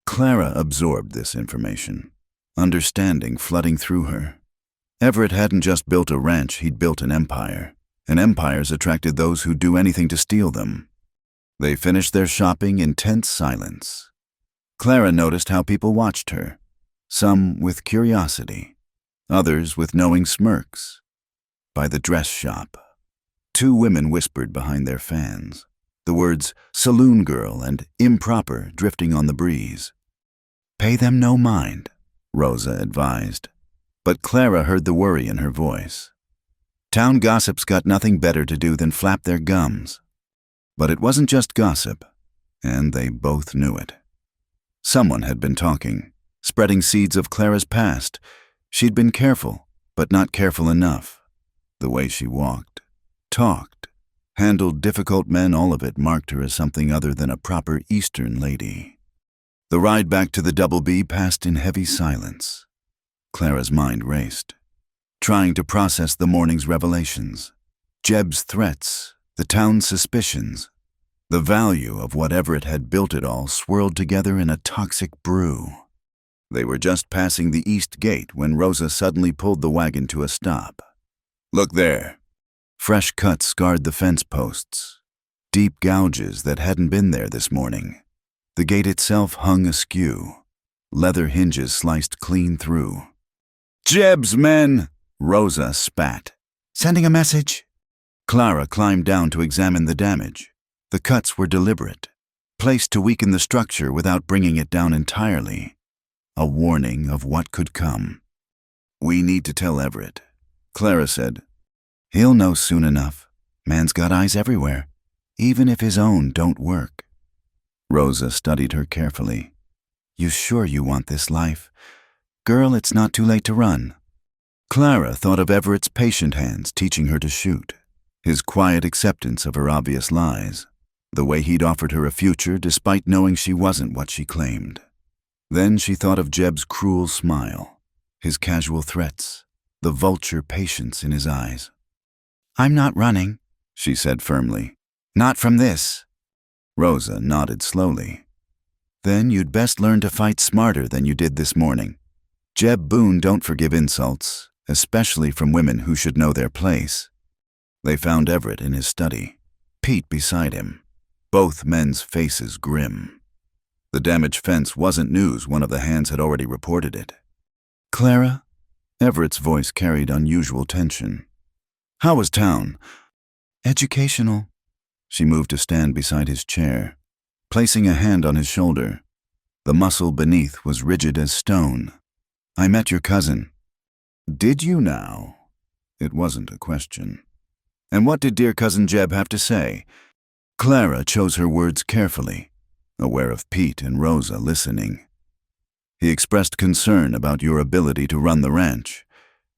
[SPEAKER 1] Clara absorbed this information, understanding flooding through her. Everett hadn't just built a ranch, he'd built an empire. And empires attracted those who'd do anything to steal them. They finished their shopping in tense silence. Clara noticed how people watched her, some with curiosity, others with knowing smirks. By the dress shop, 2 women whispered behind their fans, the words "saloon girl" and "improper" drifting on the breeze. "Pay them no mind," Rosa advised, but Clara heard the worry in her voice. Town gossips got nothing better to do than flap their gums. But it wasn't just gossip, and they both knew it. Someone had been talking, spreading seeds of Clara's past. She'd been careful, but not careful enough. The way she walked, talked, handled difficult men, all of it marked her as something other than a proper Eastern lady. The ride back to the Double B passed in heavy silence. Clara's mind raced, trying to process the morning's revelations, Jeb's threats, the town's suspicions. The value of whatever it had built it all swirled together in a toxic brew. They were just passing the east gate when Rosa suddenly pulled the wagon to a stop. "Look there." Fresh cuts scarred the fence posts, deep gouges that hadn't been there this morning. The gate itself hung askew, leather hinges sliced clean through. "Jeb's men!" Rosa spat. "Sending a message?" Clara climbed down to examine the damage. The cuts were deliberate, placed to weaken the structure without bringing it down entirely. A warning of what could come. "We need to tell Everett," Clara said. "He'll know soon enough. Man's got eyes everywhere, even if his own don't work." Rosa studied her carefully. "You sure you want this life? Girl, it's not too late to run." Clara thought of Everett's patient hands teaching her to shoot, his quiet acceptance of her obvious lies, the way he'd offered her a future despite knowing she wasn't what she claimed. Then she thought of Jeb's cruel smile, his casual threats, the vulture patience in his eyes. "I'm not running," she said firmly. "Not from this." Rosa nodded slowly. "Then you'd best learn to fight smarter than you did this morning. Jeb Boone don't forgive insults, especially from women who should know their place." They found Everett in his study, Pete beside him, both men's faces grim. The damaged fence wasn't news, one of the hands had already reported it. "Clara?" Everett's voice carried unusual tension. "How was town?" "Educational." She moved to stand beside his chair, placing a hand on his shoulder. The muscle beneath was rigid as stone. I met your cousin. Did you now? It wasn't a question. And what did dear cousin Jeb have to say? Clara chose her words carefully, aware of Pete and Rosa listening. He expressed concern about your ability to run the ranch,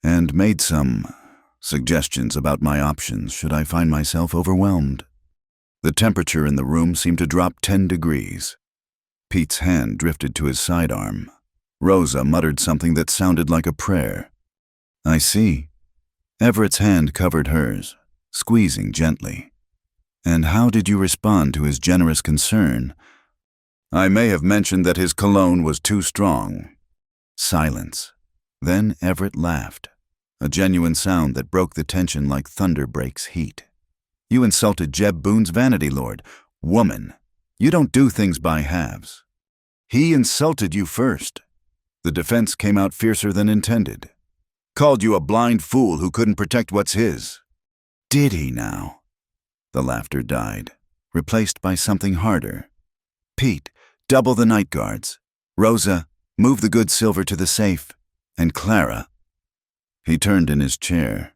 [SPEAKER 1] and made some suggestions about my options should I find myself overwhelmed. The temperature in the room seemed to drop 10 degrees. Pete's hand drifted to his sidearm. Rosa muttered something that sounded like a prayer. I see. Everett's hand covered hers, squeezing gently. And how did you respond to his generous concern? I may have mentioned that his cologne was too strong. Silence. Then Everett laughed, a genuine sound that broke the tension like thunder breaks heat. You insulted Jeb Boone's vanity, Lord. Woman, you don't do things by halves. He insulted you first. The defense came out fiercer than intended. Called you a blind fool who couldn't protect what's his. Did he now? The laughter died, replaced by something harder. Pete, double the night guards. Rosa, move the good silver to the safe. And Clara. He turned in his chair,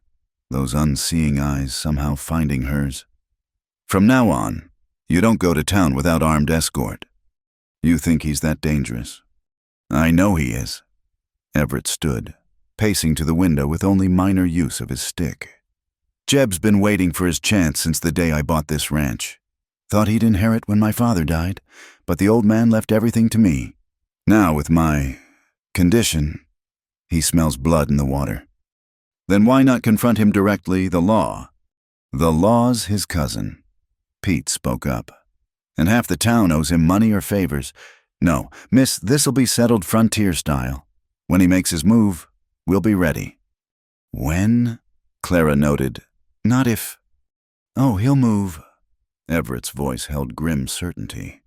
[SPEAKER 1] those unseeing eyes somehow finding hers. From now on, you don't go to town without armed escort. You think he's that dangerous? I know he is. Everett stood, pacing to the window with only minor use of his stick. Jeb's been waiting for his chance since the day I bought this ranch. Thought he'd inherit when my father died, but the old man left everything to me. Now with my condition, he smells blood in the water. Then why not confront him directly, the law? The law's his cousin. Pete spoke up. And half the town owes him money or favors. No, miss, this'll be settled frontier style. When he makes his move, we'll be ready. When? Clara noted. Not if. Oh, he'll move. Everett's voice held grim certainty.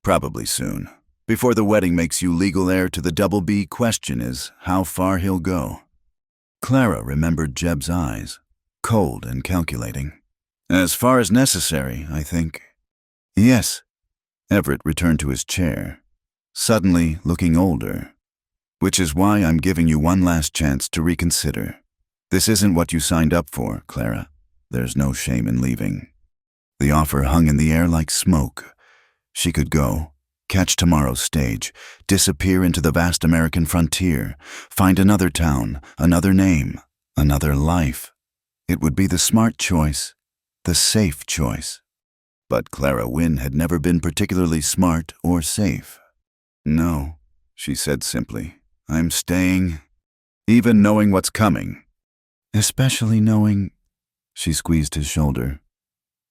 [SPEAKER 1] Probably soon. Before the wedding makes you legal heir to the Double B, question is how far he'll go. Clara remembered Jeb's eyes, cold and calculating. As far as necessary, I think. Yes. Everett returned to his chair, suddenly looking older. Which is why I'm giving you one last chance to reconsider. This isn't what you signed up for, Clara. There's no shame in leaving. The offer hung in the air like smoke. She could go, catch tomorrow's stage, disappear into the vast American frontier, find another town, another name, another life. It would be the smart choice, the safe choice. But Clara Wynne had never been particularly smart or safe. No, she said simply, I'm staying, even knowing what's coming. Especially knowing, she squeezed his shoulder.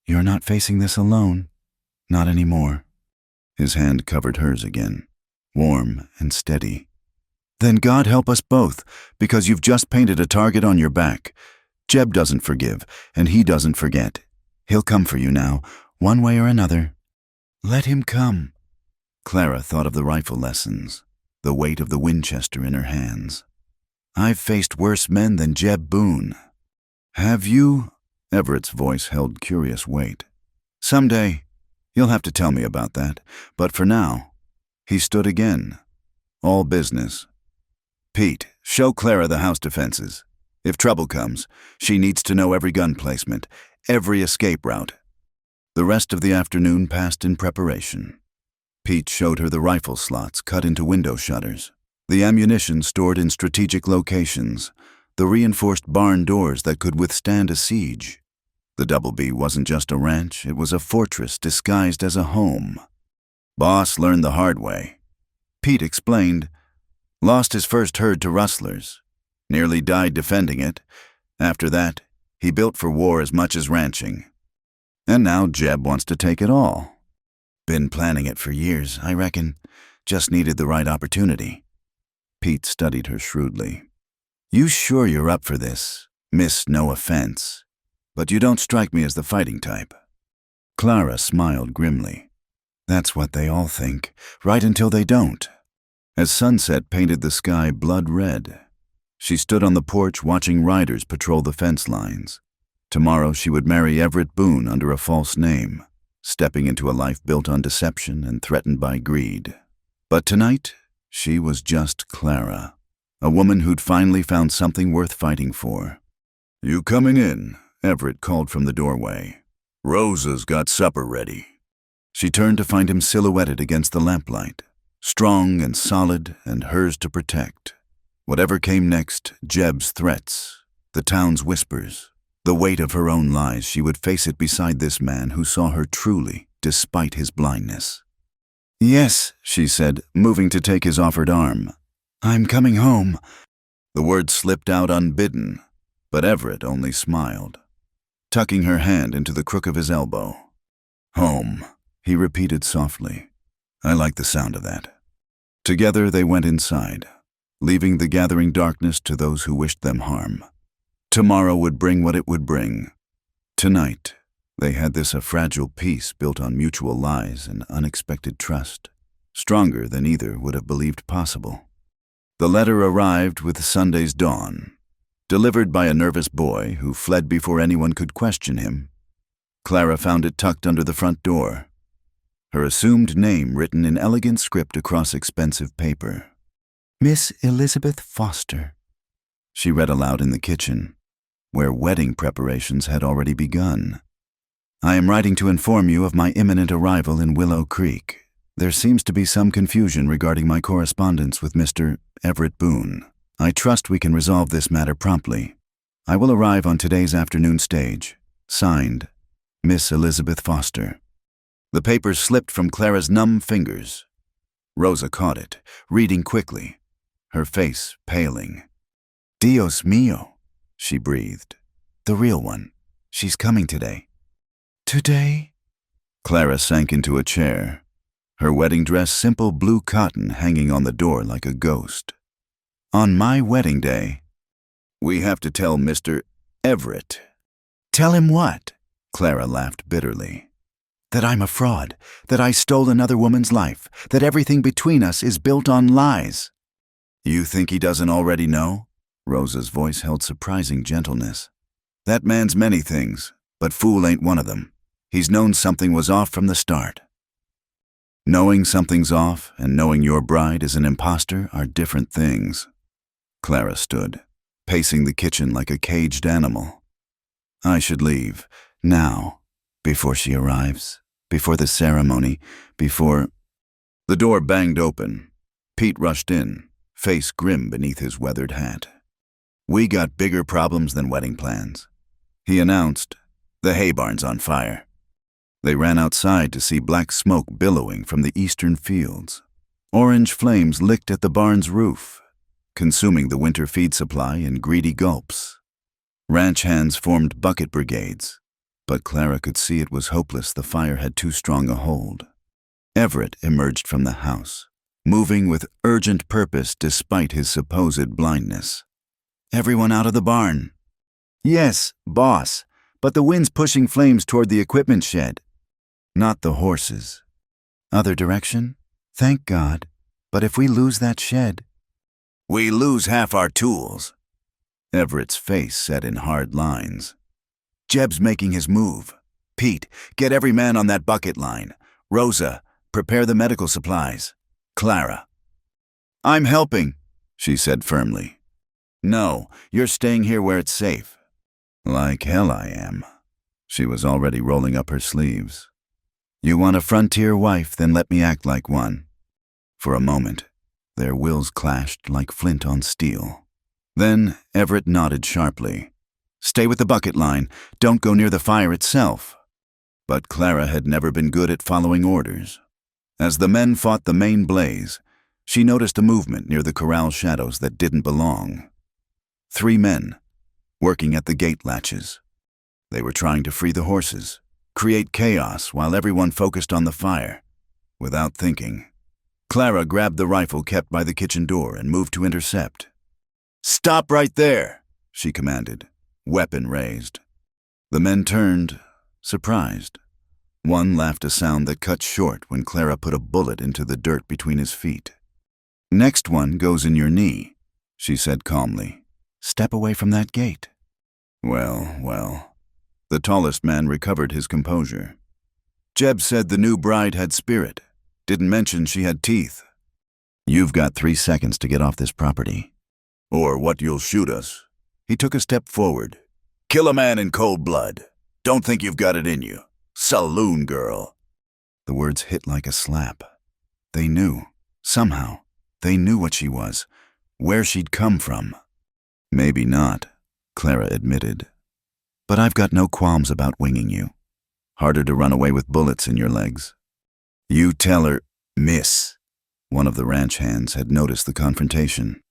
[SPEAKER 1] You're not facing this alone, not anymore. His hand covered hers again, warm and steady. Then God help us both, because you've just painted a target on your back. Jeb doesn't forgive, and he doesn't forget. He'll come for you now, one way or another. Let him come. Clara thought of the rifle lessons, the weight of the Winchester in her hands. I've faced worse men than Jeb Boone. Have you? Everett's voice held curious weight. Someday, you'll have to tell me about that, but for now, he stood again. All business. Pete, show Clara the house defenses. If trouble comes, she needs to know every gun placement, every escape route. The rest of the afternoon passed in preparation. Pete showed her the rifle slots cut into window shutters, the ammunition stored in strategic locations, the reinforced barn doors that could withstand a siege. The Double B wasn't just a ranch, it was a fortress disguised as a home. Boss learned the hard way. Pete explained, lost his first herd to rustlers, nearly died defending it. After that, he built for war as much as ranching. And now Jeb wants to take it all. Been planning it for years, I reckon. Just needed the right opportunity. Pete studied her shrewdly. You sure you're up for this? Miss no offense. But you don't strike me as the fighting type. Clara smiled grimly. That's what they all think, right until they don't. As sunset painted the sky blood red, she stood on the porch watching riders patrol the fence lines. Tomorrow she would marry Everett Boone under a false name, stepping into a life built on deception and threatened by greed. But tonight, she was just Clara, a woman who'd finally found something worth fighting for. "You coming in?" Everett called from the doorway. "Rosa's got supper ready." She turned to find him silhouetted against the lamplight, strong and solid and hers to protect. Whatever came next, Jeb's threats, the town's whispers, the weight of her own lies, she would face it beside this man who saw her truly, despite his blindness. "Yes," she said, moving to take his offered arm. "I'm coming home." The words slipped out unbidden, but Everett only smiled, tucking her hand into the crook of his elbow. "Home," he repeated softly. "I like the sound of that." Together they went inside, leaving the gathering darkness to those who wished them harm. Tomorrow would bring what it would bring. Tonight, they had a fragile peace built on mutual lies and unexpected trust, stronger than either would have believed possible. The letter arrived with Sunday's dawn, delivered by a nervous boy who fled before anyone could question him. Clara found it tucked under the front door, her assumed name written in elegant script across expensive paper. "Miss Elizabeth Foster," she read aloud in the kitchen, where wedding preparations had already begun. "I am writing to inform you of my imminent arrival in Willow Creek. There seems to be some confusion regarding my correspondence with Mr. Everett Boone. I trust we can resolve this matter promptly. I will arrive on today's afternoon stage. Signed, Miss Elizabeth Foster." The paper slipped from Clara's numb fingers. Rosa caught it, reading quickly, her face paling. "Dios mío," she breathed. "The real one. She's coming today." "Today?" Clara sank into a chair, her wedding dress simple blue cotton hanging on the door like a ghost. "On my wedding day?" "We have to tell Mr. Everett." "Tell him what?" Clara laughed bitterly. "That I'm a fraud, that I stole another woman's life, that everything between us is built on lies." "You think he doesn't already know?" Rosa's voice held surprising gentleness. "That man's many things, but fool ain't one of them. He's known something was off from the start." Knowing something's off and knowing your bride is an imposter are different things. Clara stood, pacing the kitchen like a caged animal. "I should leave, now, before she arrives, before the ceremony, before—" The door banged open. Pete rushed in, face grim beneath his weathered hat. "We got bigger problems than wedding plans," he announced. "The hay barn's on fire." They ran outside to see black smoke billowing from the eastern fields. Orange flames licked at the barn's roof, consuming the winter feed supply in greedy gulps. Ranch hands formed bucket brigades, but Clara could see it was hopeless. The fire had too strong a hold. Everett emerged from the house, moving with urgent purpose despite his supposed blindness. "Everyone out of the barn." "Yes, boss, but the wind's pushing flames toward the equipment shed." "Not the horses." "Other direction? Thank God. But if we lose that shed—" "We lose half our tools." Everett's face set in hard lines. "Jeb's making his move. Pete, get every man on that bucket line. Rosa, prepare the medical supplies. Clara." "I'm helping," she said firmly. "No, you're staying here where it's safe." "Like hell I am." She was already rolling up her sleeves. "You want a frontier wife, then let me act like one." For a moment, their wills clashed like flint on steel. Then Everett nodded sharply. "Stay with the bucket line. Don't go near the fire itself." But Clara had never been good at following orders. As the men fought the main blaze, she noticed a movement near the corral shadows that didn't belong. 3 men, working at the gate latches. They were trying to free the horses, create chaos while everyone focused on the fire. Without thinking, Clara grabbed the rifle kept by the kitchen door and moved to intercept. "Stop right there," she commanded, weapon raised. The men turned, surprised. One laughed a sound that cut short when Clara put a bullet into the dirt between his feet. "Next one goes in your knee," she said calmly. "Step away from that gate." Well, The tallest man recovered his composure. Jeb said the new bride had spirit. Didn't mention she had teeth. You've got 3 seconds to get off this property. Or what you'll shoot us. He took a step forward. Kill a man in cold blood. Don't think you've got it in you. Saloon girl. The words hit like a slap. They knew. Somehow. They knew what she was. Where she'd come from. Maybe not, Clara admitted. But I've got no qualms about winging you. Harder to run away with bullets in your legs. You tell her, miss. One of the ranch hands had noticed the confrontation.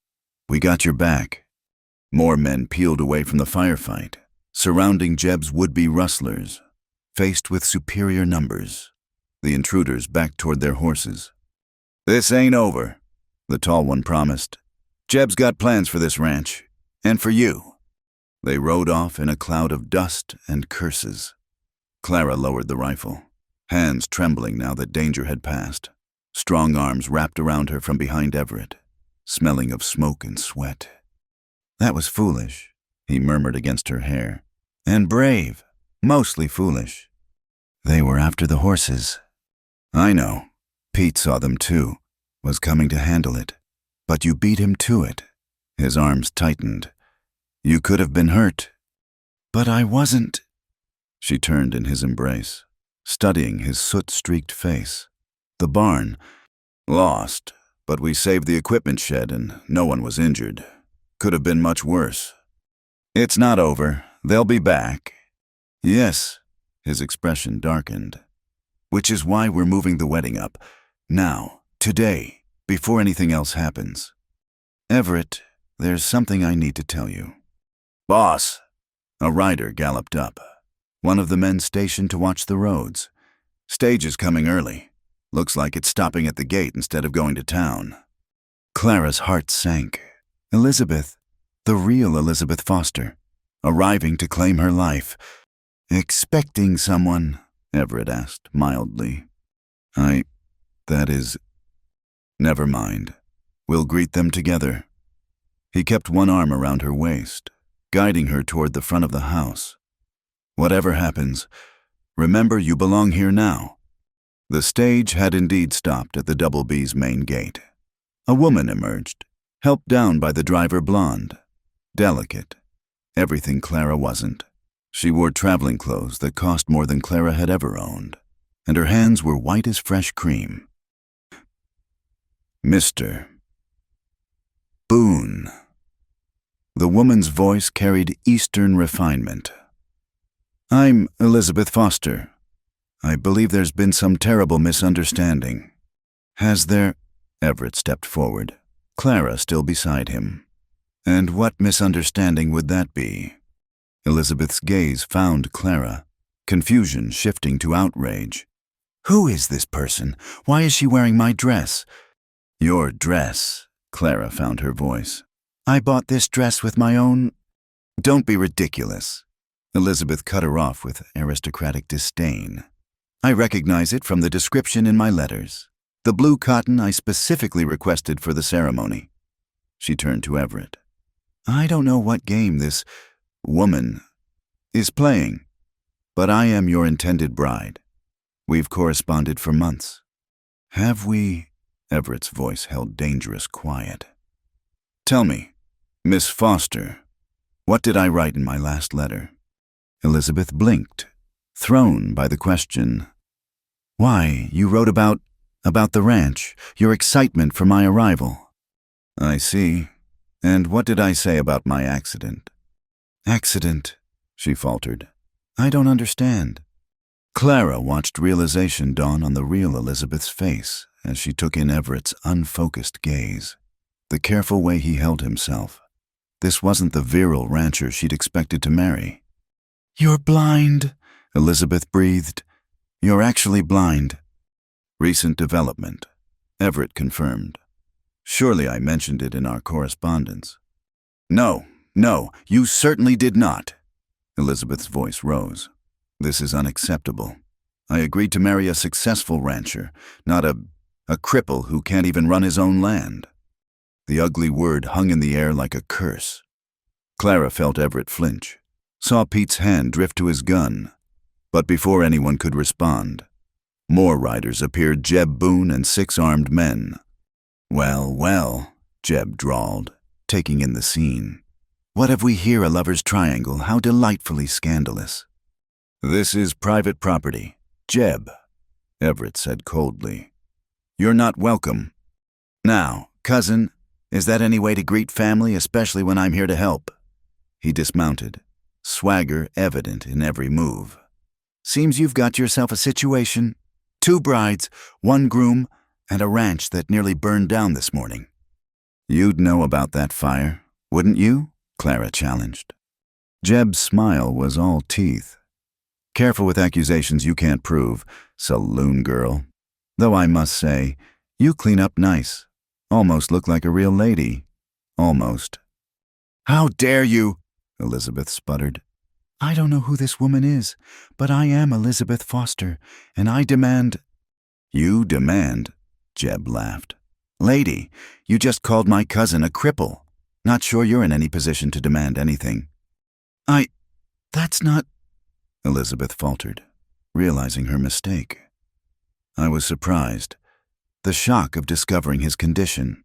[SPEAKER 1] We got your back. More men peeled away from the firefight, surrounding Jeb's would-be rustlers. Faced with superior numbers, the intruders backed toward their horses. This ain't over, the tall one promised. Jeb's got plans for this ranch, and for you. They rode off in a cloud of dust and curses. Clara lowered the rifle, hands trembling now that danger had passed. Strong arms wrapped around her from behind Everett, smelling of smoke and sweat. That was foolish, he murmured against her hair. And brave, mostly foolish. They were after the horses. I know. Pete saw them too, was coming to handle it. But you beat him to it. His arms tightened. You could have been hurt. But I wasn't. She turned in his embrace, studying his soot-streaked face. The barn. Lost, but we saved the equipment shed and no one was injured. Could have been much worse. It's not over. They'll be back. Yes. His expression darkened. Which is why we're moving the wedding up. Now, today, before anything else happens. Everett, there's something I need to tell you. Boss! A rider galloped up. One of the men stationed to watch the roads. Stage is coming early. Looks like it's stopping at the gate instead of going to town. Clara's heart sank. Elizabeth, the real Elizabeth Foster, arriving to claim her life. Expecting someone, Everett asked mildly. That is... Never mind. We'll greet them together. He kept one arm around her waist, guiding her toward the front of the house. Whatever happens, remember you belong here now. The stage had indeed stopped at the Double B's main gate. A woman emerged, helped down by the driver, blonde, delicate, everything Clara wasn't. She wore traveling clothes that cost more than Clara had ever owned, and her hands were white as fresh cream. Mr. Boone. The woman's voice carried Eastern refinement. I'm Elizabeth Foster. I believe there's been some terrible misunderstanding. Has there? Everett stepped forward, Clara still beside him. And what misunderstanding would that be? Elizabeth's gaze found Clara, confusion shifting to outrage. Who is this person? Why is she wearing my dress? Your dress, Clara found her voice. I bought this dress with my own... Don't be ridiculous. Elizabeth cut her off with aristocratic disdain. I recognize it from the description in my letters. The blue cotton I specifically requested for the ceremony. She turned to Everett. I don't know what game this woman is playing, but I am your intended bride. We've corresponded for months. Have we? Everett's voice held dangerous quiet. Tell me, Miss Foster, what did I write in my last letter? Elizabeth blinked, thrown by the question. Why, you wrote about the ranch, your excitement for my arrival. I see. And what did I say about my accident? Accident, she faltered. I don't understand. Clara watched realization dawn on the real Elizabeth's face as she took in Everett's unfocused gaze, the careful way he held himself. This wasn't the virile rancher she'd expected to marry. You're blind, Elizabeth breathed. You're actually blind. Recent development, Everett confirmed. Surely I mentioned it in our correspondence. No, you certainly did not. Elizabeth's voice rose. This is unacceptable. I agreed to marry a successful rancher, not a cripple who can't even run his own land. The ugly word hung in the air like a curse. Clara felt Everett flinch. saw Pete's hand drift to his gun, but before anyone could respond, more riders appeared, Jeb Boone and 6 armed men. "Well, well," Jeb drawled, taking in the scene. "What have we here, a lover's triangle? How delightfully scandalous." "This is private property, Jeb," Everett said coldly. "You're not welcome." "Now, cousin, is that any way to greet family, especially when I'm here to help?" He dismounted, swagger evident in every move. "Seems you've got yourself a situation. 2 brides, 1 groom, and a ranch that nearly burned down this morning." "You'd know about that fire, wouldn't you?" Clara challenged. Jeb's smile was all teeth. "Careful with accusations you can't prove, saloon girl. Though I must say, you clean up nice. Almost look like a real lady. Almost." "How dare you?" Elizabeth sputtered. "I don't know who this woman is, but I am Elizabeth Foster, and I demand—" "You demand?" Jeb laughed. "Lady, you just called my cousin a cripple. Not sure you're in any position to demand anything." That's not—" Elizabeth faltered, realizing her mistake. "I was surprised. The shock of discovering his condition."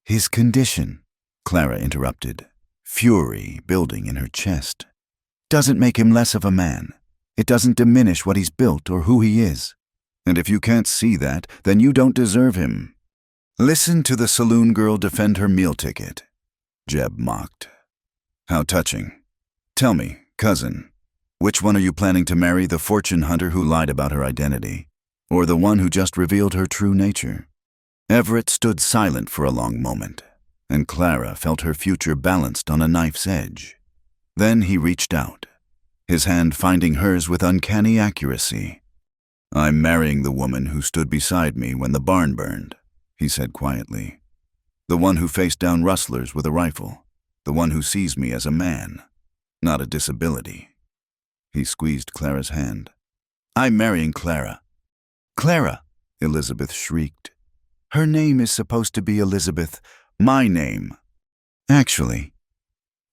[SPEAKER 1] "His condition," Clara interrupted, fury building in her chest, "doesn't make him less of a man. It doesn't diminish what he's built or who he is. And if you can't see that, then you don't deserve him." "Listen to the saloon girl defend her meal ticket," Jeb mocked. "How touching. Tell me, cousin, which one are you planning to marry, the fortune hunter who lied about her identity, or the one who just revealed her true nature?" Everett stood silent for a long moment, and Clara felt her future balanced on a knife's edge. Then he reached out, his hand finding hers with uncanny accuracy. "I'm marrying the woman who stood beside me when the barn burned," he said quietly. "The one who faced down rustlers with a rifle. The one who sees me as a man, not a disability." He squeezed Clara's hand. "I'm marrying Clara." "Clara!" Elizabeth shrieked. "Her name is supposed to be Elizabeth, my name." "Actually,"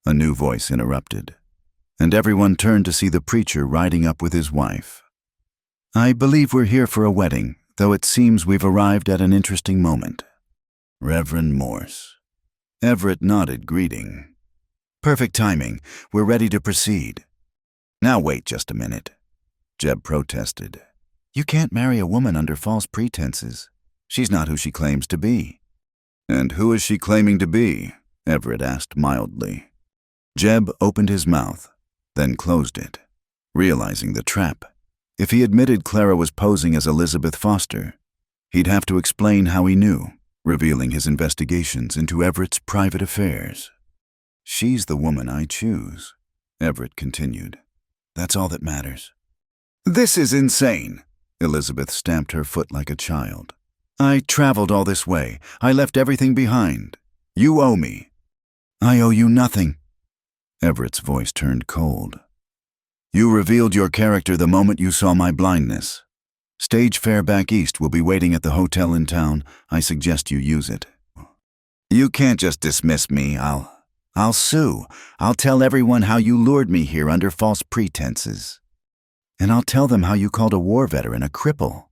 [SPEAKER 1] a new voice interrupted, and everyone turned to see the preacher riding up with his wife. "I believe we're here for a wedding, though it seems we've arrived at an interesting moment." "Reverend Morse." Everett nodded, greeting. "Perfect timing. We're ready to proceed." "Now wait just a minute," Jeb protested. "You can't marry a woman under false pretenses. She's not who she claims to be." "And who is she claiming to be?" Everett asked mildly. Jeb opened his mouth, then closed it, realizing the trap. If he admitted Clara was posing as Elizabeth Foster, he'd have to explain how he knew, revealing his investigations into Everett's private affairs. "She's the woman I choose," Everett continued. "That's all that matters." "This is insane," Elizabeth stamped her foot like a child. "I traveled all this way. I left everything behind. You owe me." "I owe you nothing." Everett's voice turned cold. "You revealed your character the moment you saw my blindness. Stage fare back east will be waiting at the hotel in town. I suggest you use it." "You can't just dismiss me. I'll sue. I'll tell everyone how you lured me here under false pretenses." "And I'll tell them how you called a war veteran a cripple."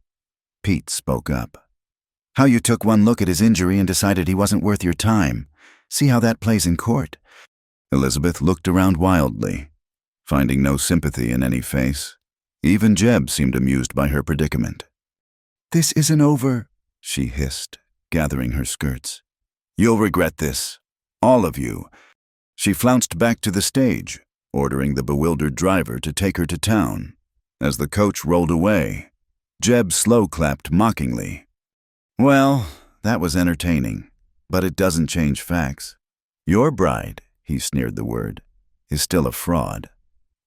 [SPEAKER 1] Pete spoke up. "How you took one look at his injury and decided he wasn't worth your time. See how that plays in court." Elizabeth looked around wildly, finding no sympathy in any face. Even Jeb seemed amused by her predicament. "This isn't over," she hissed, gathering her skirts. "You'll regret this. All of you." She flounced back to the stage, ordering the bewildered driver to take her to town. As the coach rolled away, Jeb slow-clapped mockingly. "Well, that was entertaining, but it doesn't change facts. Your bride," he sneered the word, "is still a fraud.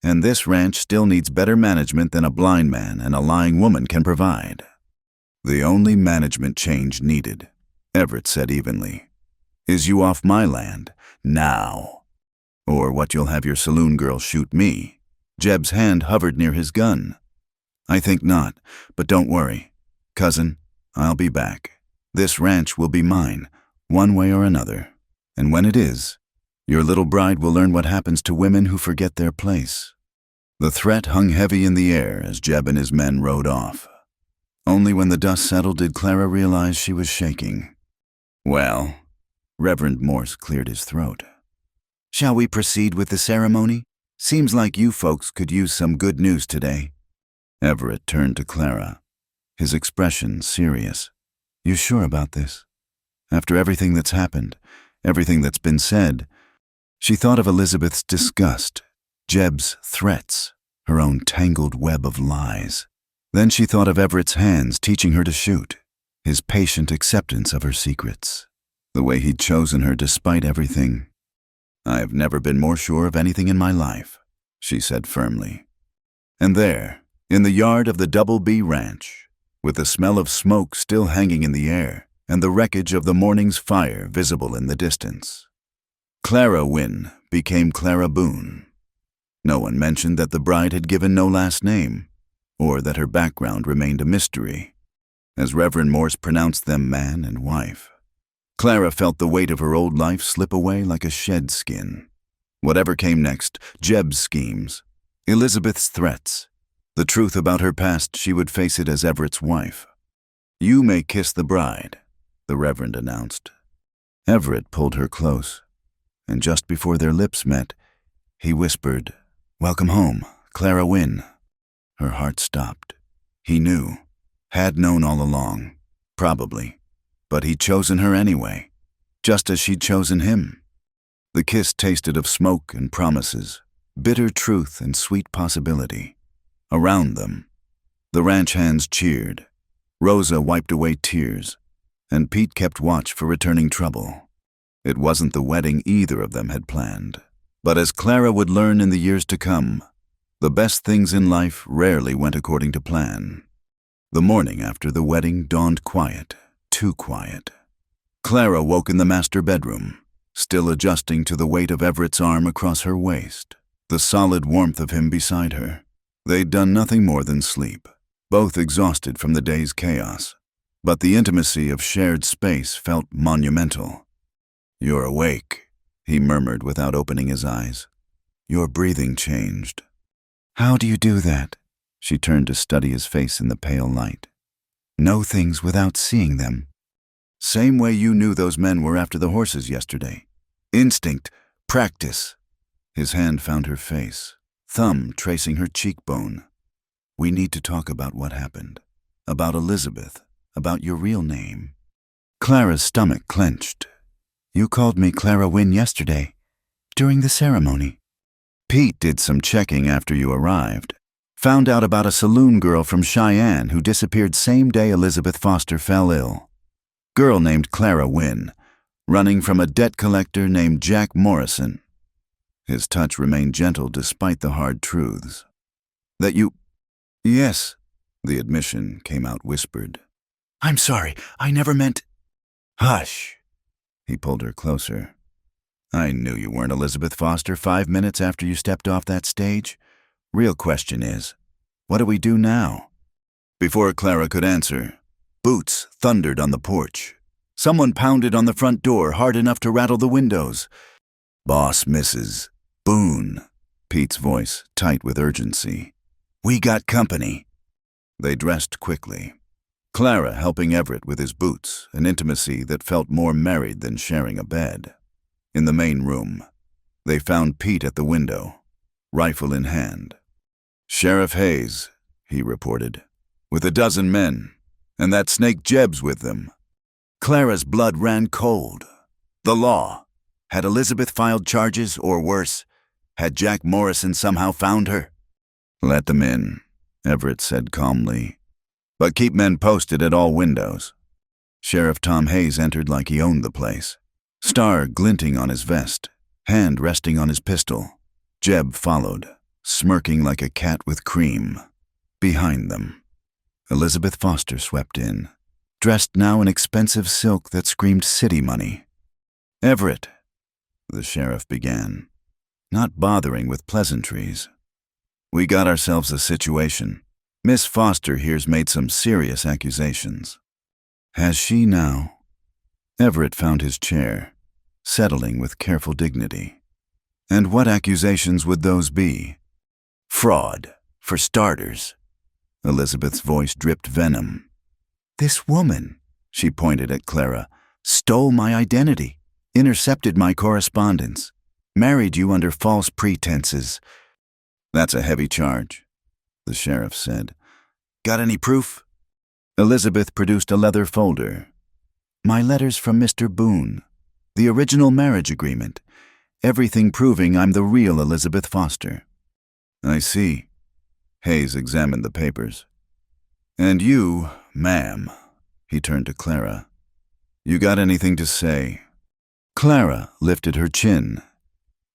[SPEAKER 1] And this ranch still needs better management than a blind man and a lying woman can provide." "The only management change needed," Everett said evenly, "is you off my land, now. Or what you'll have your saloon girl shoot me." Jeb's hand hovered near his gun. "I think not, but don't worry. Cousin, I'll be back. This ranch will be mine, one way or another. And when it is, Your little bride will learn what happens to women who forget their place. The threat hung heavy in the air as Jeb and his men rode off. Only when the dust settled did Clara realize she was shaking. Well, Reverend Morse cleared his throat. Shall we proceed with the ceremony? Seems like you folks could use some good news today. Everett turned to Clara, his expression serious. You sure about this? After everything that's happened, everything that's been said, she thought of Elizabeth's disgust, Jeb's threats, her own tangled web of lies. Then she thought of Everett's hands teaching her to shoot, his patient acceptance of her secrets, the way he'd chosen her despite everything. I've never been more sure of anything in my life, she said firmly. And there, in the yard of the Double B Ranch, with the smell of smoke still hanging in the air and the wreckage of the morning's fire visible in the distance, Clara Wynne became Clara Boone. No one mentioned that the bride had given no last name, or that her background remained a mystery, as Reverend Morse pronounced them man and wife. Clara felt the weight of her old life slip away like a shed skin. Whatever came next, Jeb's schemes, Elizabeth's threats, the truth about her past, she would face it as Everett's wife. You may kiss the bride, the Reverend announced. Everett pulled her close, and just before their lips met, he whispered, Welcome home, Clara Wynne. Her heart stopped. He knew, had known all along, probably, but he'd chosen her anyway, just as she'd chosen him. The kiss tasted of smoke and promises, bitter truth and sweet possibility. Around them, the ranch hands cheered. Rosa wiped away tears, and Pete kept watch for returning trouble. It wasn't the wedding either of them had planned, but as Clara would learn in the years to come, the best things in life rarely went according to plan. The morning after the wedding dawned quiet, too quiet. Clara woke in the master bedroom, still adjusting to the weight of Everett's arm across her waist, the solid warmth of him beside her. They'd done nothing more than sleep, both exhausted from the day's chaos, but the intimacy of shared space felt monumental. You're awake, he murmured without opening his eyes. Your breathing changed. How do you do that? She turned to study his face in the pale light. Know things without seeing them. Same way you knew those men were after the horses yesterday. Instinct, practice. His hand found her face, thumb tracing her cheekbone. We need to talk about what happened, about Elizabeth, about your real name. Clara's stomach clenched. You called me Clara Wynne yesterday, during the ceremony. Pete did some checking after you arrived. Found out about a saloon girl from Cheyenne who disappeared same day Elizabeth Foster fell ill. Girl named Clara Wynne, running from a debt collector named Jack Morrison. His touch remained gentle despite the hard truths. That you... Yes, the admission came out whispered. I'm sorry, I never meant... Hush. He pulled her closer. I knew you weren't Elizabeth Foster 5 minutes after you stepped off that stage. Real question is, what do we do now? Before Clara could answer, boots thundered on the porch. Someone pounded on the front door hard enough to rattle the windows. Boss Mrs. Boone, Pete's voice tight with urgency. We got company. They dressed quickly. Clara helping Everett with his boots, an intimacy that felt more married than sharing a bed. In the main room, they found Pete at the window, rifle in hand. Sheriff Hayes, he reported, with 12 men, and that snake Jeb's with them. Clara's blood ran cold. The law. Had Elizabeth filed charges, or worse, had Jack Morrison somehow found her? Let them in, Everett said calmly. But keep men posted at all windows. Sheriff Tom Hayes entered like he owned the place. Star glinting on his vest, hand resting on his pistol. Jeb followed, smirking like a cat with cream. Behind them, Elizabeth Foster swept in, dressed now in expensive silk that screamed city money. Everett, the sheriff began, not bothering with pleasantries. We got ourselves a situation. Miss Foster here's made some serious accusations. Has she now? Everett found his chair. settling with careful dignity. And what accusations would those be? Fraud, for starters. Elizabeth's voice dripped venom. This woman, she pointed at Clara, stole my identity, intercepted my correspondence, married you under false pretenses. That's a heavy charge, the sheriff said. Got any proof? Elizabeth produced a leather folder. My letters from Mr. Boone, the original marriage agreement, everything proving I'm the real Elizabeth Foster. I see. Hayes examined the papers. And you, ma'am, he turned to Clara. You got anything to say? Clara lifted her chin.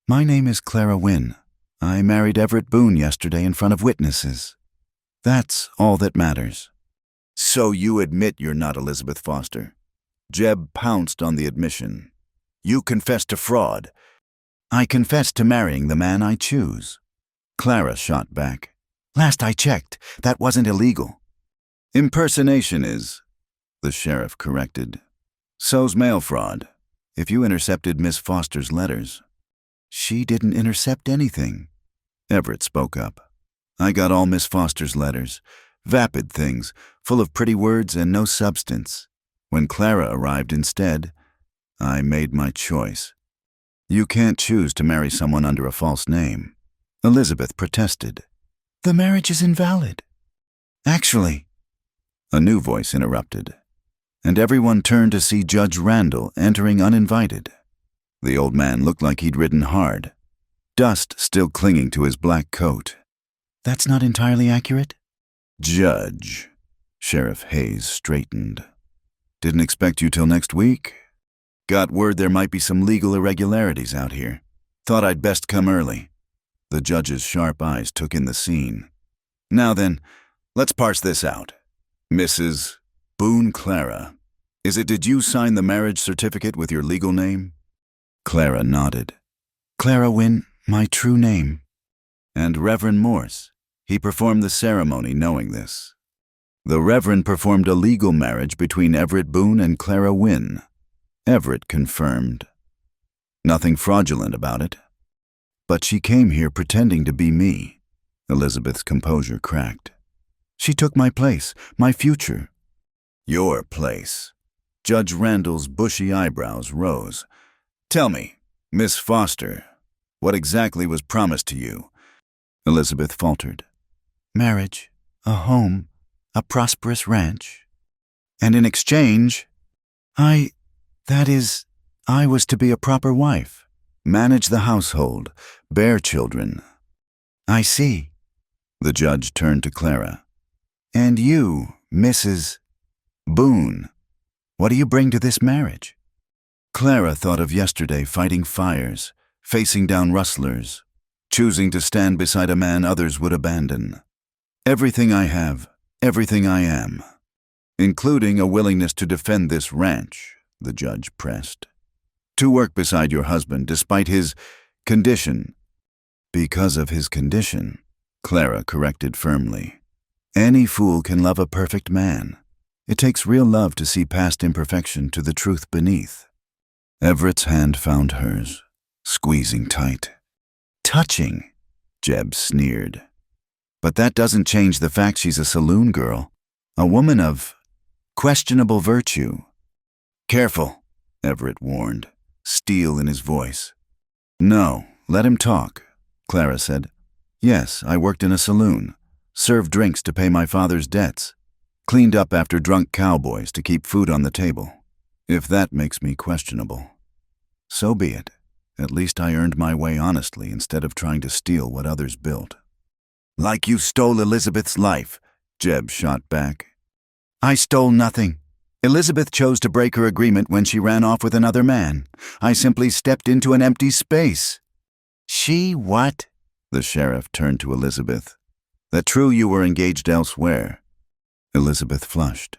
[SPEAKER 1] My name is Clara Wynne. I married Everett Boone yesterday in front of witnesses. That's all that matters. So you admit you're not Elizabeth Foster? Jeb pounced on the admission. You confessed to fraud. I confessed to marrying the man I choose. Clara shot back. Last I checked, that wasn't illegal. Impersonation is, the sheriff corrected. So's mail fraud, if you intercepted Miss Foster's letters. She didn't intercept anything. Everett spoke up. I got all Miss Foster's letters, vapid things, full of pretty words and no substance. When Clara arrived instead, I made my choice. You can't choose to marry someone under a false name. Elizabeth protested. The marriage is invalid. Actually, a new voice interrupted, and everyone turned to see Judge Randall entering uninvited. The old man looked like he'd ridden hard, dust still clinging to his black coat. That's not entirely accurate? Judge, Sheriff Hayes straightened. Didn't expect you till next week. Got word there might be some legal irregularities out here. Thought I'd best come early. The judge's sharp eyes took in the scene. Now then, let's parse this out. Mrs. Boone Clara, did you sign the marriage certificate with your legal name? Clara nodded. Clara Wynne, my true name. And Reverend Morse, he performed the ceremony knowing this. The Reverend performed a legal marriage between Everett Boone and Clara Wynne. Everett confirmed. Nothing fraudulent about it. But she came here pretending to be me. Elizabeth's composure cracked. She took my place, my future. Your place. Judge Randall's bushy eyebrows rose. Tell me, Miss Foster, what exactly was promised to you? Elizabeth faltered. Marriage, a home, a prosperous ranch. And in exchange, I was to be a proper wife. Manage the household, bear children. I see. The judge turned to Clara. And you, Mrs. Boone, what do you bring to this marriage? Clara thought of yesterday fighting fires, facing down rustlers, choosing to stand beside a man others would abandon. Everything I have, everything I am, including a willingness to defend this ranch, the judge pressed. To work beside your husband despite his condition. Because of his condition, Clara corrected firmly. Any fool can love a perfect man. It takes real love to see past imperfection to the truth beneath. Everett's hand found hers, squeezing tight. Touching, Jeb sneered. But that doesn't change the fact she's a saloon girl, a woman of questionable virtue. Careful, Everett warned, steel in his voice. No, let him talk, Clara said. Yes, I worked in a saloon, served drinks to pay my father's debts, cleaned up after drunk cowboys to keep food on the table. If that makes me questionable, so be it. At least I earned my way honestly instead of trying to steal what others built. Like you stole Elizabeth's life, Jeb shot back. I stole nothing. Elizabeth chose to break her agreement when she ran off with another man. I simply stepped into an empty space. She what? The sheriff turned to Elizabeth. That true you were engaged elsewhere? Elizabeth flushed.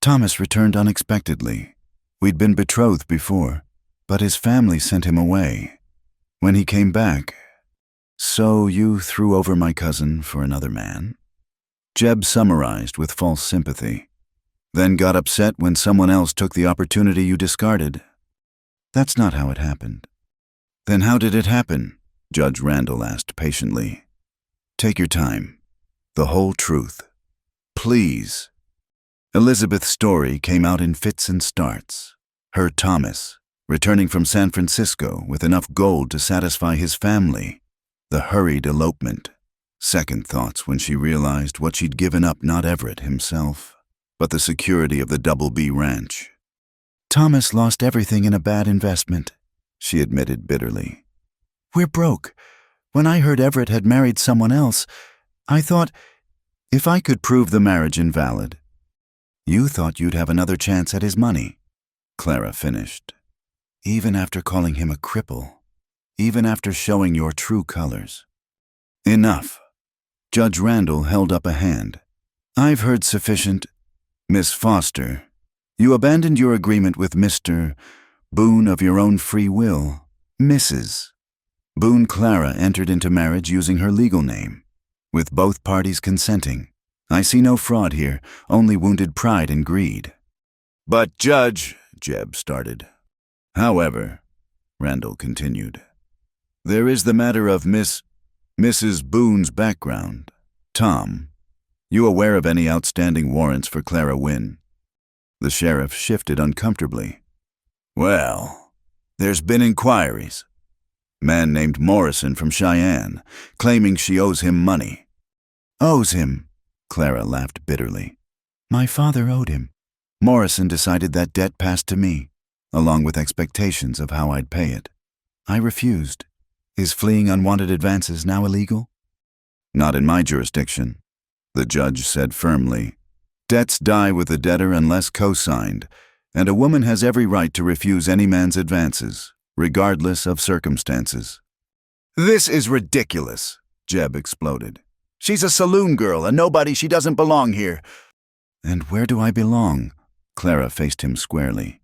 [SPEAKER 1] Thomas returned unexpectedly. We'd been betrothed before, but his family sent him away. When he came back, so you threw over my cousin for another man? Jeb summarized with false sympathy. Then got upset when someone else took the opportunity you discarded. That's not how it happened. Then how did it happen? Judge Randall asked patiently. Take your time. The whole truth. Please. Elizabeth's story came out in fits and starts. Her Thomas, returning from San Francisco with enough gold to satisfy his family. The hurried elopement. Second thoughts when she realized what she'd given up, not Everett himself, but the security of the Double B Ranch. Thomas lost everything in a bad investment, she admitted bitterly. We're broke. When I heard Everett had married someone else, I thought, if I could prove the marriage invalid. You thought you'd have another chance at his money, Clara finished. Even after calling him a cripple, even after showing your true colors. Enough. Judge Randall held up a hand. I've heard sufficient. Miss Foster, you abandoned your agreement with Mr. Boone of your own free will. Mrs. Boone Clara entered into marriage using her legal name, with both parties consenting. I see no fraud here, only wounded pride and greed. But Judge, Jeb started. However, Randall continued, there is the matter of Mrs. Boone's background. Tom, you aware of any outstanding warrants for Clara Wynne? The sheriff shifted uncomfortably. Well, there's been inquiries. Man named Morrison from Cheyenne, claiming she owes him money. Owes him? Clara laughed bitterly. My father owed him. Morrison decided that debt passed to me, along with expectations of how I'd pay it. I refused. Is fleeing unwanted advances now illegal? Not in my jurisdiction, the judge said firmly. Debts die with the debtor unless co-signed, and a woman has every right to refuse any man's advances, regardless of circumstances. This is ridiculous, Jeb exploded. She's a saloon girl, a nobody. She doesn't belong here. And where do I belong? Clara faced him squarely.